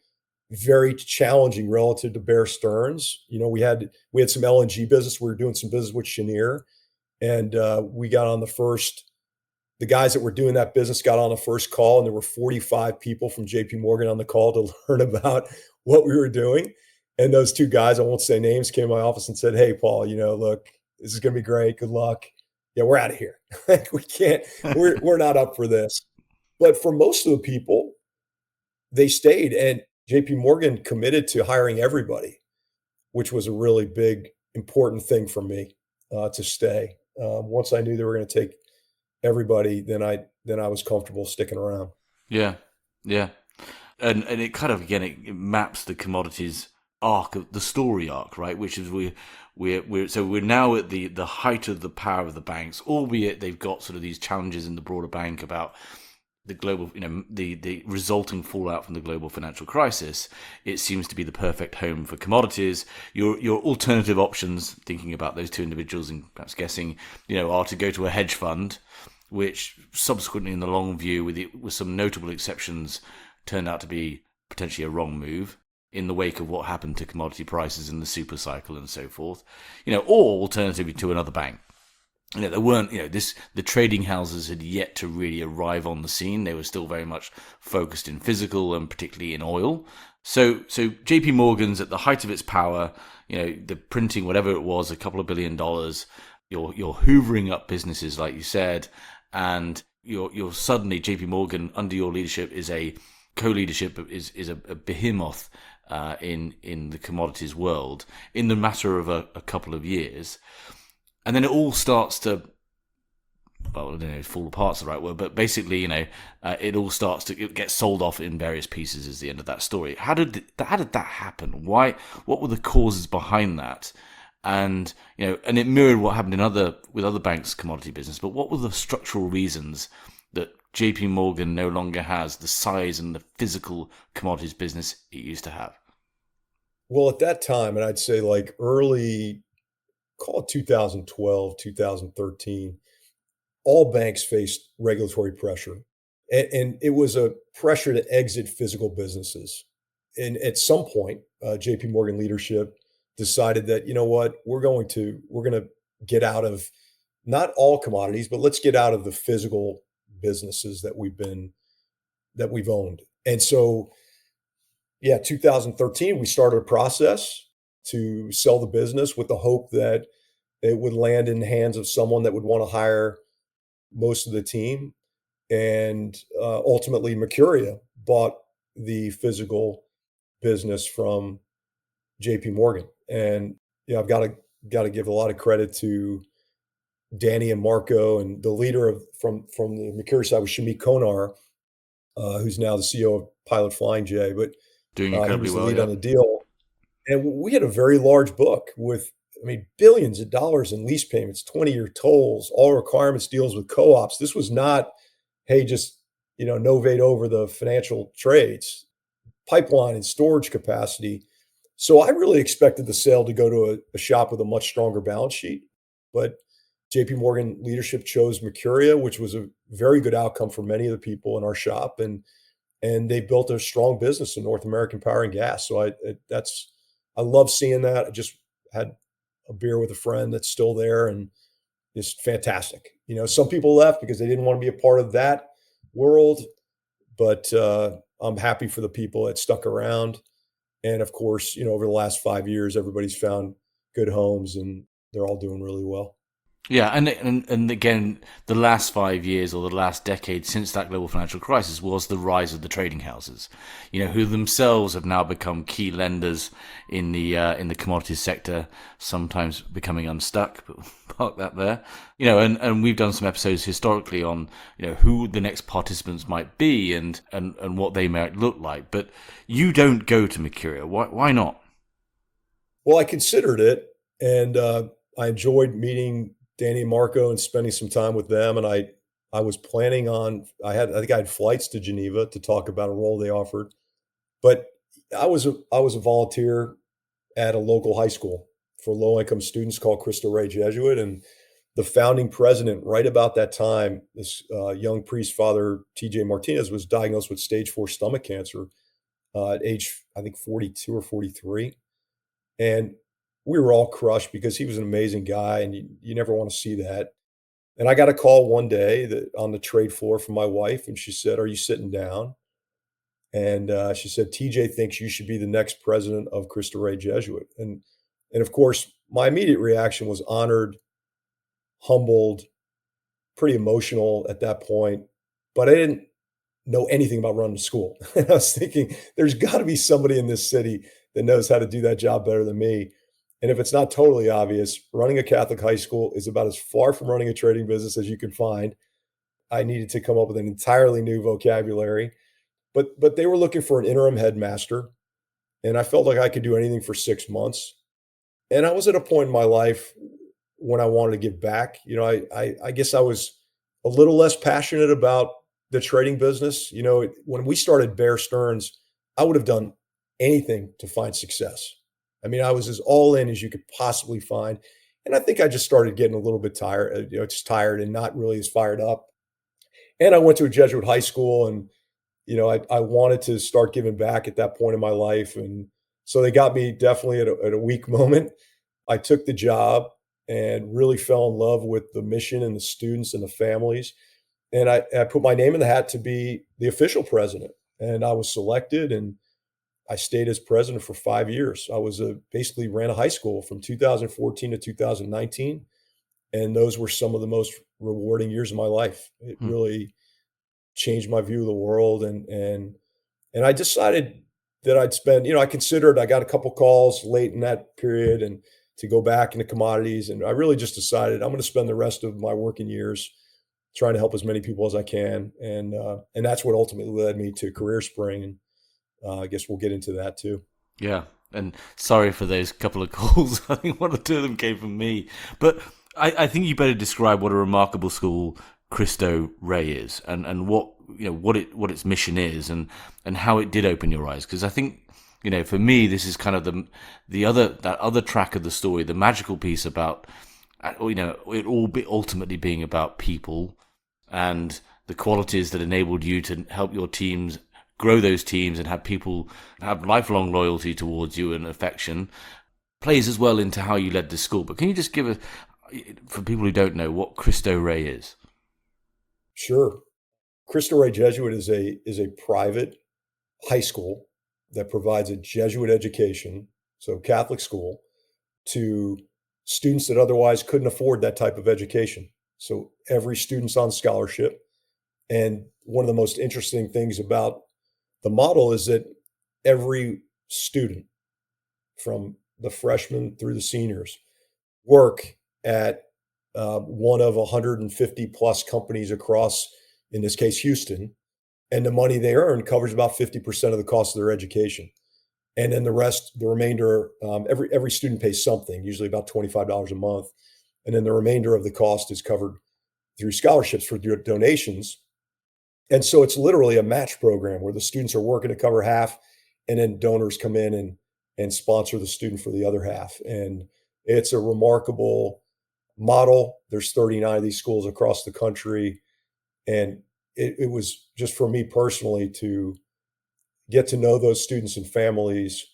very challenging relative to Bear Stearns. We had some LNG business. We were doing some business with Cheniere, and we got on the guys that were doing that business got on the first call, and there were 45 people from JP Morgan on the call to learn about what we were doing. And those two guys, I won't say names, came to my office and said, "Hey, Paul, look, this is going to be great. Good luck. Yeah, we're out of here. We can't, we're not up for this." But for most of the people, they stayed, and JP Morgan committed to hiring everybody, which was a really big, important thing for me to stay. Once I knew they were going to take everybody, then I was comfortable sticking around. Yeah, yeah, and it kind of again it maps the commodities arc of the story arc, right? Which is we're now at the height of the power of the banks, albeit they've got sort of these challenges in the broader bank about the global, the resulting fallout from the global financial crisis. It seems to be the perfect home for commodities. Your alternative options, thinking about those two individuals and perhaps guessing, are to go to a hedge fund, which subsequently in the long view, with some notable exceptions, turned out to be potentially a wrong move in the wake of what happened to commodity prices in the super cycle and so forth, or alternatively to another bank. There weren't, the trading houses had yet to really arrive on the scene. They were still very much focused in physical and particularly in oil. So JP Morgan's at the height of its power, the printing, whatever it was, a couple of $1 billion. You're hoovering up businesses, like you said, and you're suddenly JP Morgan under your leadership is a co-leadership is a behemoth in the commodities world in the matter of a couple of years. And then it all starts to, well, I don't know if fall apart's the right word, but basically, it all starts to get sold off in various pieces is the end of that story. How did that happen? Why? What were the causes behind that? And, and it mirrored what happened with other banks' commodity business, but what were the structural reasons that JP Morgan no longer has the size and the physical commodities business it used to have? Well, at that time, and I'd say like call it 2012, 2013, all banks faced regulatory pressure. And it was a pressure to exit physical businesses. And at some point, JP Morgan leadership decided that, we're going to get out of not all commodities, but let's get out of the physical businesses that we've owned. And so, 2013, we started a process to sell the business with the hope that it would land in the hands of someone that would want to hire most of the team. And ultimately, Mercuria bought the physical business from JP Morgan. And I've got to give a lot of credit to Danny and Marco, and the leader from the Mercuria side was Shamik Konar, who's now the CEO of Pilot Flying J. But doing he incredibly was the well, lead on the deal. And we had a very large book with, billions of dollars in lease payments, 20-year tolls, all requirements deals with co-ops. This was not, hey, just, novate over the financial trades, pipeline and storage capacity. So I really expected the sale to go to a shop with a much stronger balance sheet. But JP Morgan leadership chose Mercuria, which was a very good outcome for many of the people in our shop. And they built a strong business in North American power and gas. So I love seeing that. I just had a beer with a friend that's still there, and it's fantastic. Some people left because they didn't want to be a part of that world, but I'm happy for the people that stuck around. And of course, over the last 5 years, everybody's found good homes and they're all doing really well. Yeah, and again, the last 5 years or the last decade since that global financial crisis was the rise of the trading houses, who themselves have now become key lenders in the commodities sector, sometimes becoming unstuck, but we'll park that there. And we've done some episodes historically on, who the next participants might be and what they might look like. But you don't go to Mercuria. Why not? Well, I considered it, and I enjoyed meeting Danny and Marco and spending some time with them. And I was planning on, I think I had flights to Geneva to talk about a role they offered, but I was a volunteer at a local high school for low income students called Cristo Rey Jesuit. And the founding president, right about that time, this young priest, Father TJ Martinez, was diagnosed with stage 4 stomach cancer. at age, I think 42 or 43. And we were all crushed because he was an amazing guy and you never want to see that. And I got a call one day that on the trade floor from my wife, and she said, "Are you sitting down?" And she said, "TJ thinks you should be the next president of Cristo Rey Jesuit." And of course, my immediate reaction was honored, humbled, pretty emotional at that point. But I didn't know anything about running a school. And I was thinking, there's got to be somebody in this city that knows how to do that job better than me. And if it's not totally obvious, running a Catholic high school is about as far from running a trading business as you can find. I needed to come up with an entirely new vocabulary, but they were looking for an interim headmaster, and I felt like I could do anything for 6 months. And I was at a point in my life when I wanted to give back. I guess I was a little less passionate about the trading business. When we started Bear Stearns, I would have done anything to find success. I mean, I was as all in as you could possibly find. And I think I just started getting a little bit tired, just tired and not really as fired up. And I went to a Jesuit high school and, I wanted to start giving back at that point in my life. And so they got me definitely at a weak moment. I took the job and really fell in love with the mission and the students and the families. And I put my name in the hat to be the official president. And I was selected and I stayed as president for 5 years. I was basically ran a high school from 2014 to 2019. And those were some of the most rewarding years of my life. It really changed my view of the world. And I decided that I'd spend, I got a couple calls late in that period and to go back into commodities. And I really just decided I'm going to spend the rest of my working years trying to help as many people as I can. And that's what ultimately led me to Career Spring. And I guess we'll get into that too. Yeah. And sorry for those couple of calls. I think one or two of them came from me. But I think you better describe what a remarkable school Cristo Rey is and what its mission is and how it did open your eyes. Because I think, for me, this is kind of that other track of the story, the magical piece about, it all ultimately being about people and the qualities that enabled you to help your teams grow those teams and have people have lifelong loyalty towards you and affection, plays as well into how you led the school. But can you just give us, for people who don't know, what Cristo Rey is? Sure. Cristo Rey Jesuit is a private high school that provides a Jesuit education, so Catholic school, to students that otherwise couldn't afford that type of education. So every student's on scholarship. And one of the most interesting things about the model is that every student, from the freshmen through the seniors, work at one of 150 plus companies across, in this case, Houston. And the money they earn covers about 50% of the cost of their education. And then the remainder, every student pays something, usually about $25 a month. And then the remainder of the cost is covered through scholarships for donations. And so it's literally a match program where the students are working to cover half, and then donors come in and sponsor the student for the other half. And it's a remarkable model. There's 39 of these schools across the country. And it was just for me personally to get to know those students and families.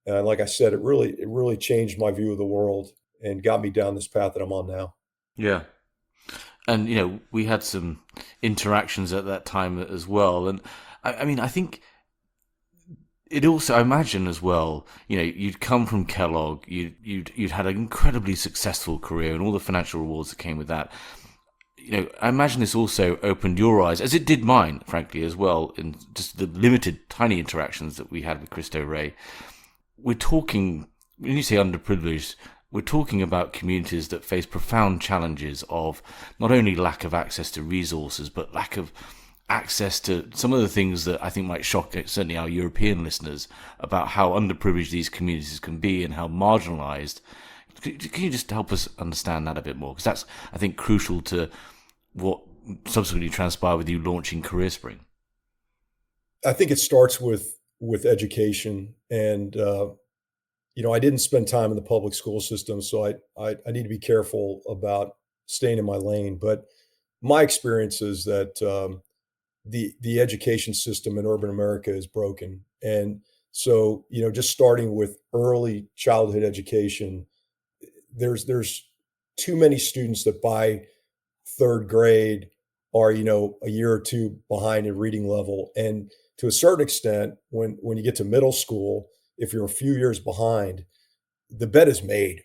And like I said, it really changed my view of the world and got me down this path that I'm on now. Yeah. And, we had some interactions at that time as well. And I think it also, I imagine as well, you'd come from Kellogg, you'd had an incredibly successful career and all the financial rewards that came with that. I imagine this also opened your eyes, as it did mine, frankly, as well, in just the limited, tiny interactions that we had with Cristo Rey. We're talking, when you say underprivileged, we're talking about communities that face profound challenges of not only lack of access to resources, but lack of access to some of the things that I think might shock certainly our European listeners about how underprivileged these communities can be and how marginalized. Can you just help us understand that a bit more? Because that's, I think, crucial to what subsequently transpired with you launching Career Spring. I think it starts with education. And, I didn't spend time in the public school system, so I need to be careful about staying in my lane. But my experience is that the education system in urban America is broken. And so, just starting with early childhood education, there's too many students that by third grade are, a year or two behind in reading level. And to a certain extent, when you get to middle school, if you're a few years behind, the bet is made.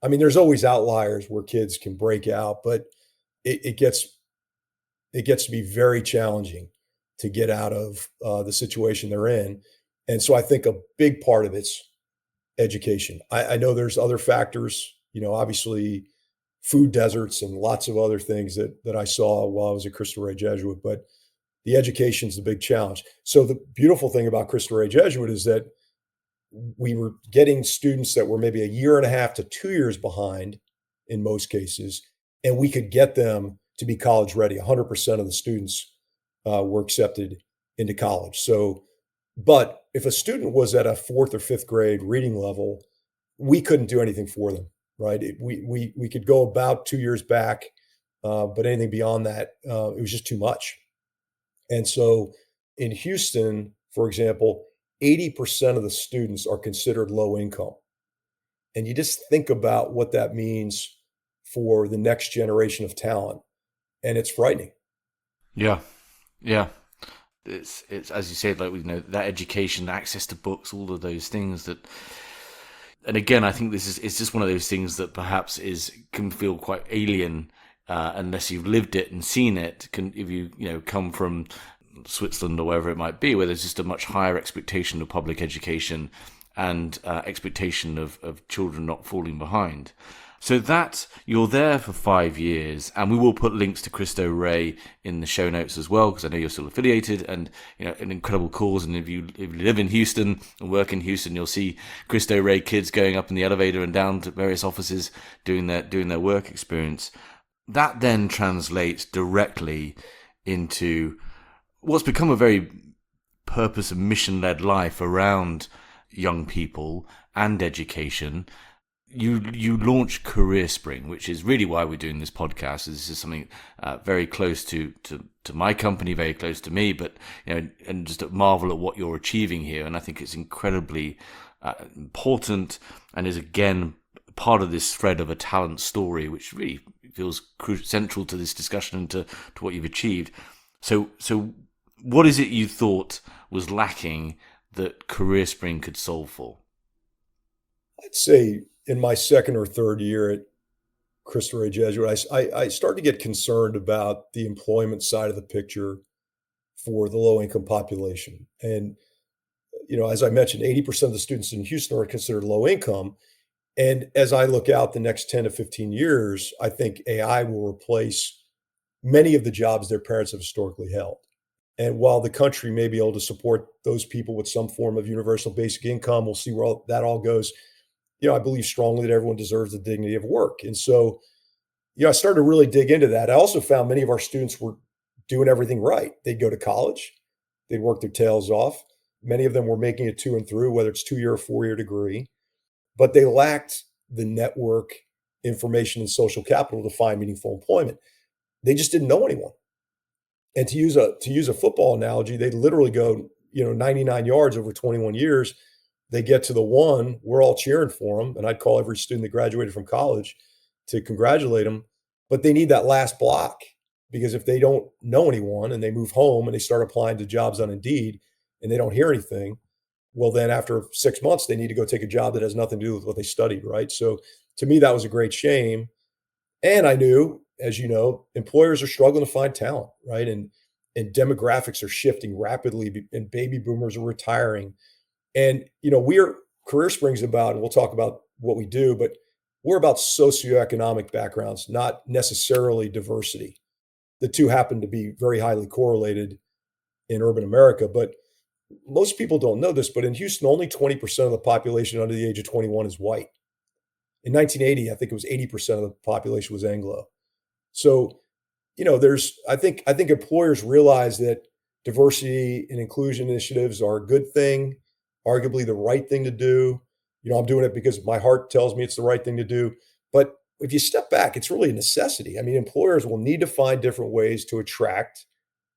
I mean, there's always outliers where kids can break out, but it gets to be very challenging to get out of the situation they're in. And so I think a big part of it's education. I know there's other factors, obviously food deserts and lots of other things that I saw while I was at Cristo Rey Jesuit, but the education is the big challenge. So the beautiful thing about Cristo Rey Jesuit is that we were getting students that were maybe a year and a half to 2 years behind in most cases, and we could get them to be college ready. 100% of the students were accepted into college. So, but if a student was at a fourth or fifth grade reading level, we couldn't do anything for them, right? We could go about 2 years back, but anything beyond that, it was just too much. And so in Houston, for example, 80% of the students are considered low income. And you just think about what that means for the next generation of talent. And it's frightening. Yeah. Yeah. It's as you said, like, that education, access to books, all of those things that, and again, I think it's just one of those things that perhaps can feel quite alien unless you've lived it and seen it. If you come from Switzerland or wherever it might be, where there's just a much higher expectation of public education and expectation of children not falling behind. So that you're there for 5 years, and we will put links to Cristo Rey in the show notes as well, because I know you're still affiliated, and an incredible cause. And if you live in Houston and work in Houston, you'll see Cristo Rey kids going up in the elevator and down to various offices doing their work experience. That then translates directly into what's become a very purpose and mission-led life around young people and education. You launch Career Spring, which is really why we're doing this podcast. This is something very close to my company, very close to me, but and just marvel at what you're achieving here. And I think it's incredibly important, and is again part of this thread of a talent story, which really feels central to this discussion and to what you've achieved. So what is it you thought was lacking that Career Spring could solve for? I'd say in my second or third year at Cristo Rey Jesuit, I started to get concerned about the employment side of the picture for the low-income population. And, as I mentioned, 80% of the students in Houston are considered low income. And as I look out the next 10 to 15 years, I think AI will replace many of the jobs their parents have historically held. And while the country may be able to support those people with some form of universal basic income, we'll see where that all goes. I believe strongly that everyone deserves the dignity of work. And so, I started to really dig into that. I also found many of our students were doing everything right. They'd go to college, they'd work their tails off. Many of them were making it to and through, whether it's 2-year or 4-year degree, but they lacked the network, information, and social capital to find meaningful employment. They just didn't know anyone. And to use a football analogy, they literally go, 99 yards over 21 years. They get to the one, we're all cheering for them. And I'd call every student that graduated from college to congratulate them. But they need that last block, because if they don't know anyone and they move home and they start applying to jobs on Indeed and they don't hear anything, well, then after 6 months, they need to go take a job that has nothing to do with what they studied, right? So to me, that was a great shame. And I knew, as you know, employers are struggling to find talent, right? And demographics are shifting rapidly, and baby boomers are retiring. And, Career Spring's about, and we'll talk about what we do, but we're about socioeconomic backgrounds, not necessarily diversity. The two happen to be very highly correlated in urban America, but most people don't know this, but in Houston, only 20% of the population under the age of 21 is white. In 1980, I think it was 80% of the population was Anglo. So, I think employers realize that diversity and inclusion initiatives are a good thing, arguably the right thing to do. I'm doing it because my heart tells me it's the right thing to do. But if you step back, it's really a necessity. I mean, employers will need to find different ways to attract,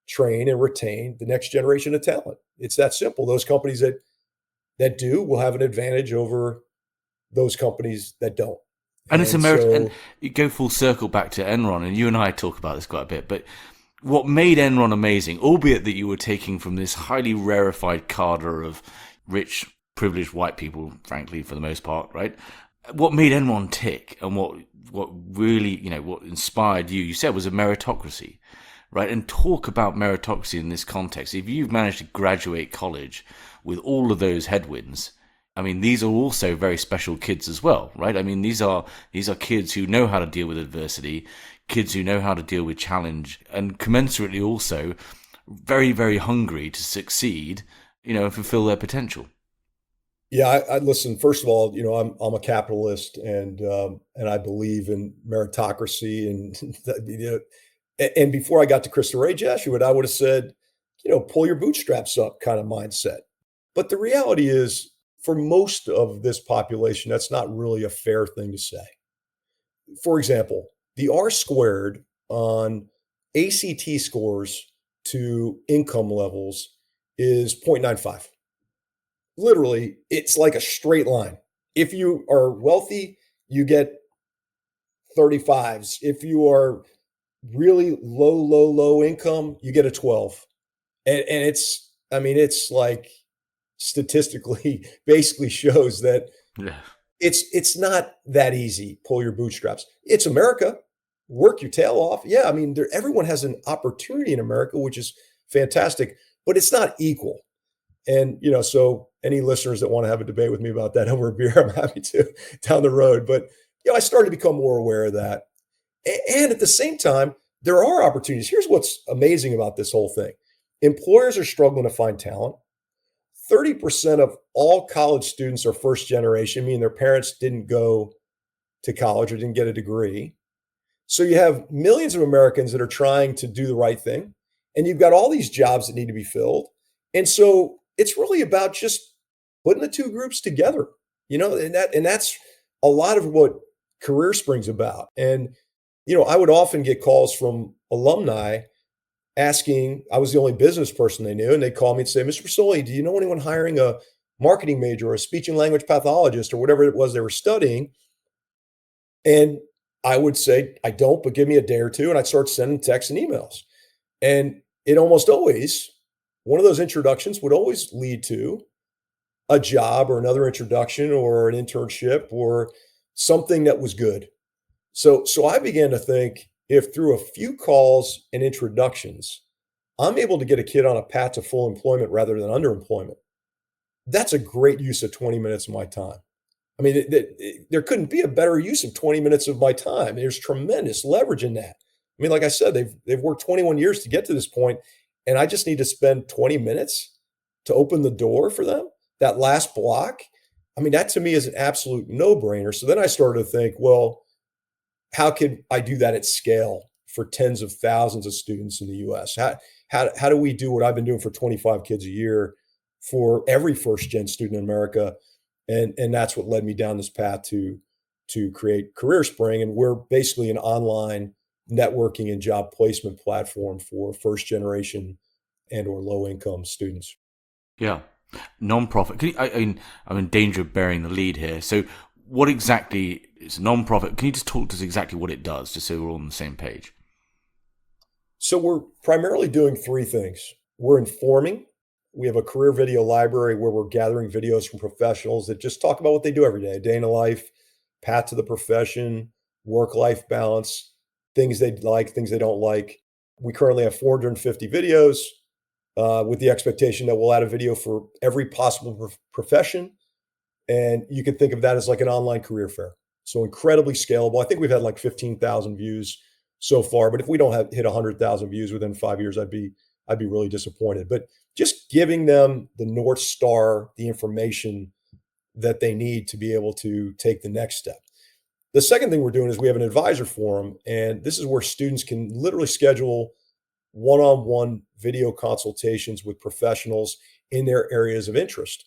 train and retain the next generation of talent. It's that simple. Those companies that do will have an advantage over those companies that don't. And it's And and so, you go full circle back to Enron, and you and I talk about this quite a bit, but what made Enron amazing, albeit that you were taking from this highly rarefied cadre of rich, privileged white people, frankly, for the most part, right? What made Enron tick, and what really, what inspired you said was a meritocracy, right? And talk about meritocracy in this context. If you've managed to graduate college with all of those headwinds, I mean, these are also very special kids as well, right? I mean, these are kids who know how to deal with adversity, kids who know how to deal with challenge, and commensurately also very, very hungry to succeed, and fulfill their potential. yeah, I listen. First of all, I'm a capitalist, and I believe in meritocracy, and before I got to Christopher Ray Jesuit, I would have said, pull your bootstraps up kind of mindset. But the reality is, for most of this population, that's not really a fair thing to say. For example, the R squared on ACT scores to income levels is 0.95. Literally, it's like a straight line. If you are wealthy, you get 35s. If you are really low income, you get a 12. And it's like statistically basically shows that Yeah. it's not that easy. Pull your bootstraps. It's America. Work your tail off. Yeah, I mean, everyone has an opportunity in America, which is fantastic, but it's not equal. And so any listeners that want to have a debate with me about that over a beer, I'm happy to down the road. But I started to become more aware of that. And at the same time, there are opportunities. Here's what's amazing about this whole thing. Employers are struggling to find talent. 30% of all college students are first generation, meaning their parents didn't go to college or didn't get a degree. So you have millions of Americans that are trying to do the right thing, and you've got all these jobs that need to be filled. And so it's really about just putting the two groups together, and that's a lot of what Career Spring's about. And I would often get calls from alumni asking, I was the only business person they knew, and they'd call me and say, Mr. Posoli, do you know anyone hiring a marketing major or a speech and language pathologist or whatever it was they were studying? And I would say, I don't, but give me a day or two. And I'd start sending texts and emails. And it almost always, one of those introductions would always lead to a job or another introduction or an internship or something that was good. So I began to think, if through a few calls and introductions, I'm able to get a kid on a path to full employment rather than underemployment, that's a great use of 20 minutes of my time. I mean, there couldn't be a better use of 20 minutes of my time. There's tremendous leverage in that. I mean, like I said, they've worked 21 years to get to this point, and I just need to spend 20 minutes to open the door for them. That last block, I mean, that to me is an absolute no-brainer. So then I started to think, well, how could I do that at scale for tens of thousands of students in the U.S.? How do we do what I've been doing for 25 kids a year for every first-gen student in America? And that's what led me down this path to create Career Spring. And we're basically an online networking and job placement platform for first-generation and or low-income students. Yeah. Non-profit. I'm in danger of bearing the lead here. So what exactly is a non-profit? Can you just talk to us exactly what it does, just so we're all on the same page? So we're primarily doing three things. We're informing. We have a career video library where we're gathering videos from professionals that just talk about what they do every day, a day in a life, path to the profession, work-life balance, things they like, things they don't like. We currently have 450 videos with the expectation that we'll add a video for every possible profession. And you can think of that as like an online career fair. So incredibly scalable. I think we've had like 15,000 views so far, but if we don't hit 100,000 views within 5 years, I'd be really disappointed. But just giving them the North Star, the information that they need to be able to take the next step. The second thing we're doing is we have an advisor forum, and this is where students can literally schedule one-on-one video consultations with professionals in their areas of interest.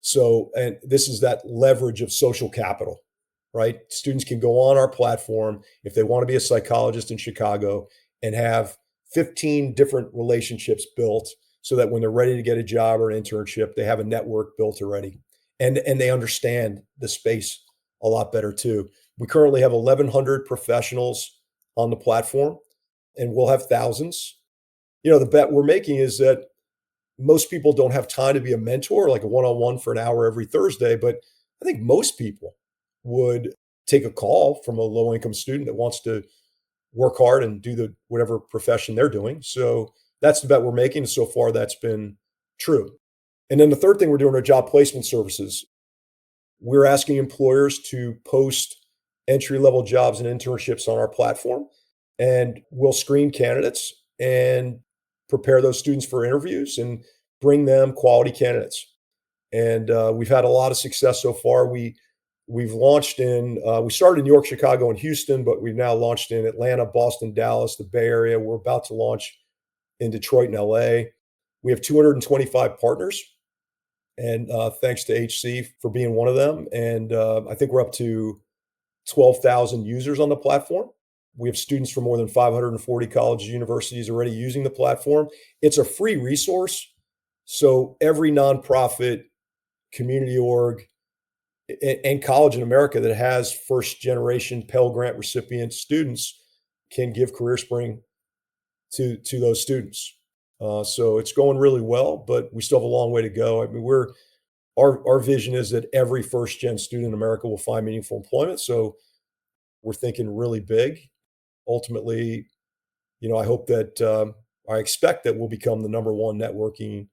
So, and this is that leverage of social capital, right? Students can go on our platform if they want to be a psychologist in Chicago and have 15 different relationships built so that when they're ready to get a job or an internship, they have a network built already. And they understand the space a lot better too. We currently have 1,100 professionals on the platform, and we'll have thousands. The bet we're making is that most people don't have time to be a mentor, like a one-on-one for an hour every Thursday, but I think most people would take a call from a low-income student that wants to work hard and do whatever profession they're doing. So that's the bet we're making. And so far, that's been true. And then the third thing we're doing are job placement services. We're asking employers to post entry-level jobs and internships on our platform, and we'll screen candidates and prepare those students for interviews and bring them quality candidates. And we've had a lot of success so far. We've launched we started in New York, Chicago, and Houston, but we've now launched in Atlanta, Boston, Dallas, the Bay Area. We're about to launch in Detroit and LA. We have 225 partners, and thanks to HC for being one of them. And I think we're up to 12,000 users on the platform. We have students from more than 540 colleges and universities already using the platform. It's a free resource. So every nonprofit, community org, and college in America that has first generation Pell Grant recipient students can give CareerSpring to those students. So it's going really well, but we still have a long way to go. I mean, our vision is that every first gen student in America will find meaningful employment. So we're thinking really big. Ultimately, I hope that I expect that we'll become the number one networking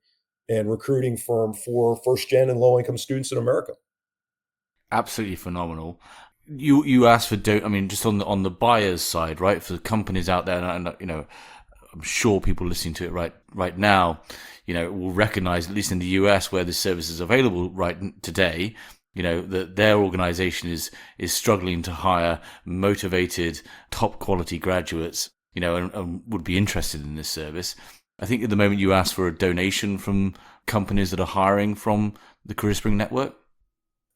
and recruiting firm for first gen and low income students in America. Absolutely phenomenal. You asked for just on the buyer's side, right? For the companies out there, and I'm sure people listening to it right now, will recognize, at least in the US where this service is available right today, that their organization is struggling to hire motivated, top quality graduates, and would be interested in this service. I think at the moment you asked for a donation from companies that are hiring from the CareerSpring network.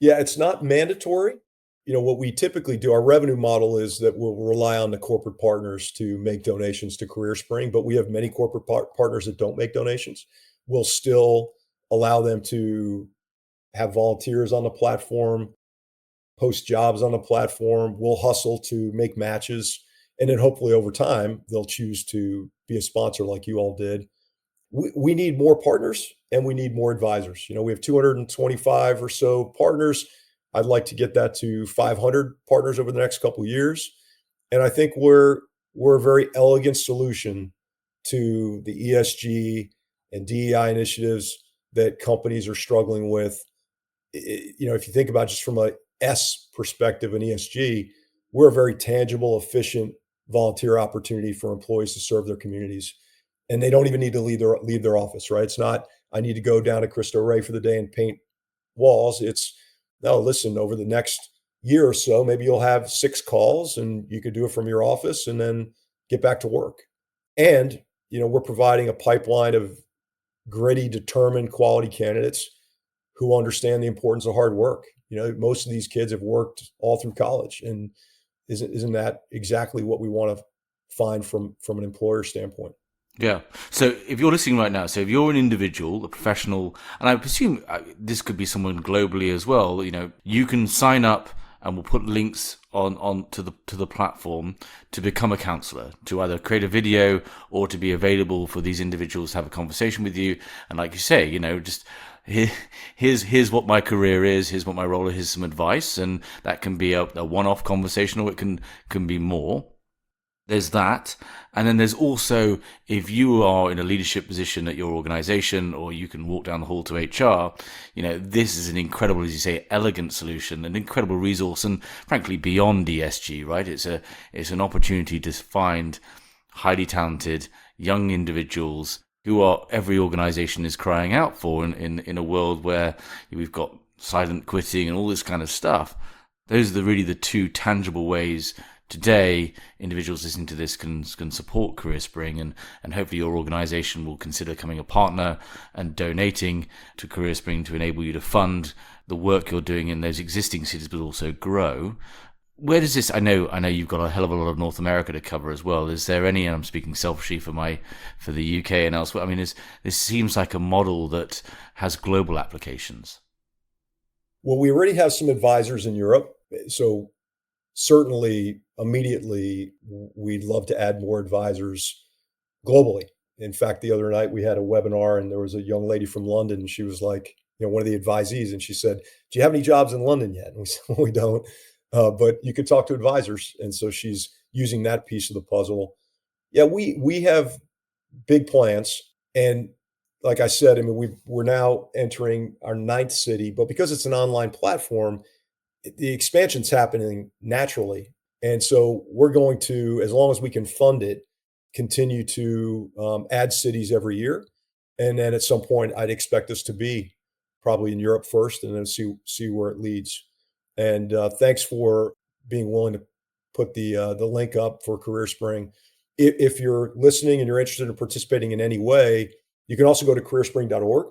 Yeah, it's not mandatory. What we typically do, our revenue model is that we'll rely on the corporate partners to make donations to CareerSpring, but we have many corporate partners that don't make donations. We'll still allow them to have volunteers on the platform, post jobs on the platform. We'll hustle to make matches. And then hopefully over time, they'll choose to be a sponsor like you all did. We need more partners and we need more advisors. We have 225 or so partners. I'd like to get that to 500 partners over the next couple of years. And I think we're a very elegant solution to the ESG and DEI initiatives that companies are struggling with. If you think about just from a S perspective in ESG, we're a very tangible, efficient volunteer opportunity for employees to serve their communities. And they don't even need to leave their office, right? It's not, I need to go down to Cristo Rey for the day and paint walls. It's, no, listen, over the next year or so, maybe you'll have 6 calls and you could do it from your office and then get back to work. And, we're providing a pipeline of gritty, determined, quality candidates who understand the importance of hard work. Most of these kids have worked all through college, and isn't that exactly what we want to find from an employer standpoint? Yeah. So if you're listening right now, so if you're an individual, a professional, and I presume this could be someone globally as well, you can sign up, and we'll put links on to the platform to become a counselor, to either create a video or to be available for these individuals to have a conversation with you. And like you say, just here's what my career is, here's what my role is, here's some advice, and that can be a one-off conversation, or it can be more. There's that. And then there's also, if you are in a leadership position at your organization, or you can walk down the hall to HR, this is an incredible, as you say, elegant solution, an incredible resource, and frankly, beyond ESG, right? It's an opportunity to find highly talented young individuals who every organization is crying out for in a world where we've got silent quitting and all this kind of stuff. Those are really the two tangible ways today individuals listening to this can support CareerSpring, and hopefully your organization will consider becoming a partner and donating to CareerSpring to enable you to fund the work you're doing in those existing cities, but also grow. Where does this? I know you've got a hell of a lot of North America to cover as well. Is there any? And I'm speaking selfishly for the UK and elsewhere. I mean, this seems like a model that has global applications. Well, we already have some advisors in Europe, so certainly immediately we'd love to add more advisors globally. In fact, the other night we had a webinar and there was a young lady from London. And she was like, one of the advisees, and she said, "Do you have any jobs in London yet?" And we said, "Well, we don't, but you could talk to advisors." And so she's using that piece of the puzzle. Yeah, we have big plans, and like I said, I mean, we're now entering our ninth city, but because it's an online platform, the expansion's happening naturally. And so we're going to, as long as we can fund it, continue to add cities every year. And then at some point, I'd expect us to be probably in Europe first, and then see where it leads. And thanks for being willing to put the link up for Career Spring. If you're listening and you're interested in participating in any way, you can also go to careerspring.org.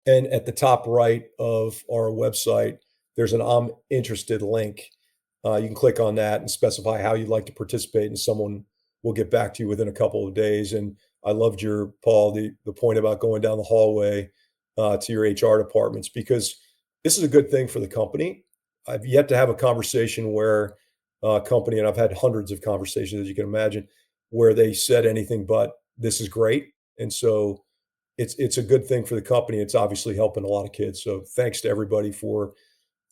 And at the top right of our website, there's an I'm interested link. You can click on that and specify how you'd like to participate, and someone will get back to you within a couple of days. And I loved Paul, the point about going down the hallway to your HR departments, because this is a good thing for the company. I've yet to have a conversation where a company, and I've had hundreds of conversations, as you can imagine, where they said anything but "this is great." And so it's a good thing for the company. It's obviously helping a lot of kids. So thanks to everybody for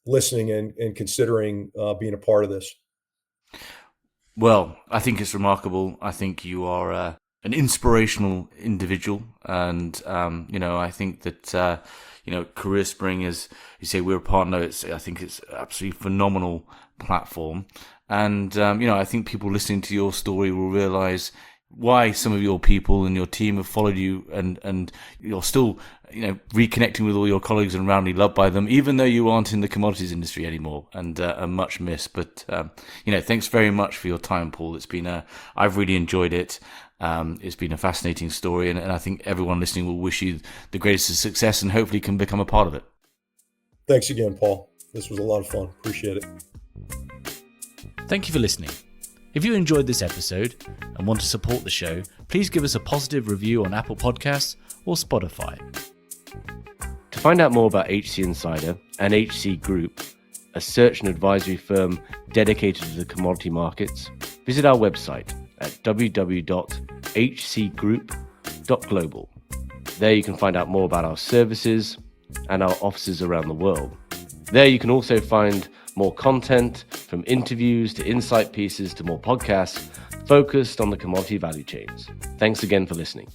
listening and considering being a part of this. Well, I think it's remarkable. I think you are an inspirational individual, and I think that Career Spring, as you say, we're a partner. I think it's absolutely phenomenal platform, and I think people listening to your story will realize why some of your people and your team have followed you, and you're still reconnecting with all your colleagues and roundly loved by them, even though you aren't in the commodities industry anymore, and are much missed. But thanks very much for your time, Paul. It's been I've really enjoyed it. It's been a fascinating story, and I think everyone listening will wish you the greatest of success and hopefully can become a part of it. Thanks again, Paul. This was a lot of fun. Appreciate it. Thank you for listening. If you enjoyed this episode and want to support the show, please give us a positive review on Apple Podcasts or Spotify. To find out more about HC Insider and HC Group, a search and advisory firm dedicated to the commodity markets, visit our website at www.hcgroup.global. There you can find out more about our services and our offices around the world. There you can also find more content, from interviews to insight pieces to more podcasts focused on the commodity value chains. Thanks again for listening.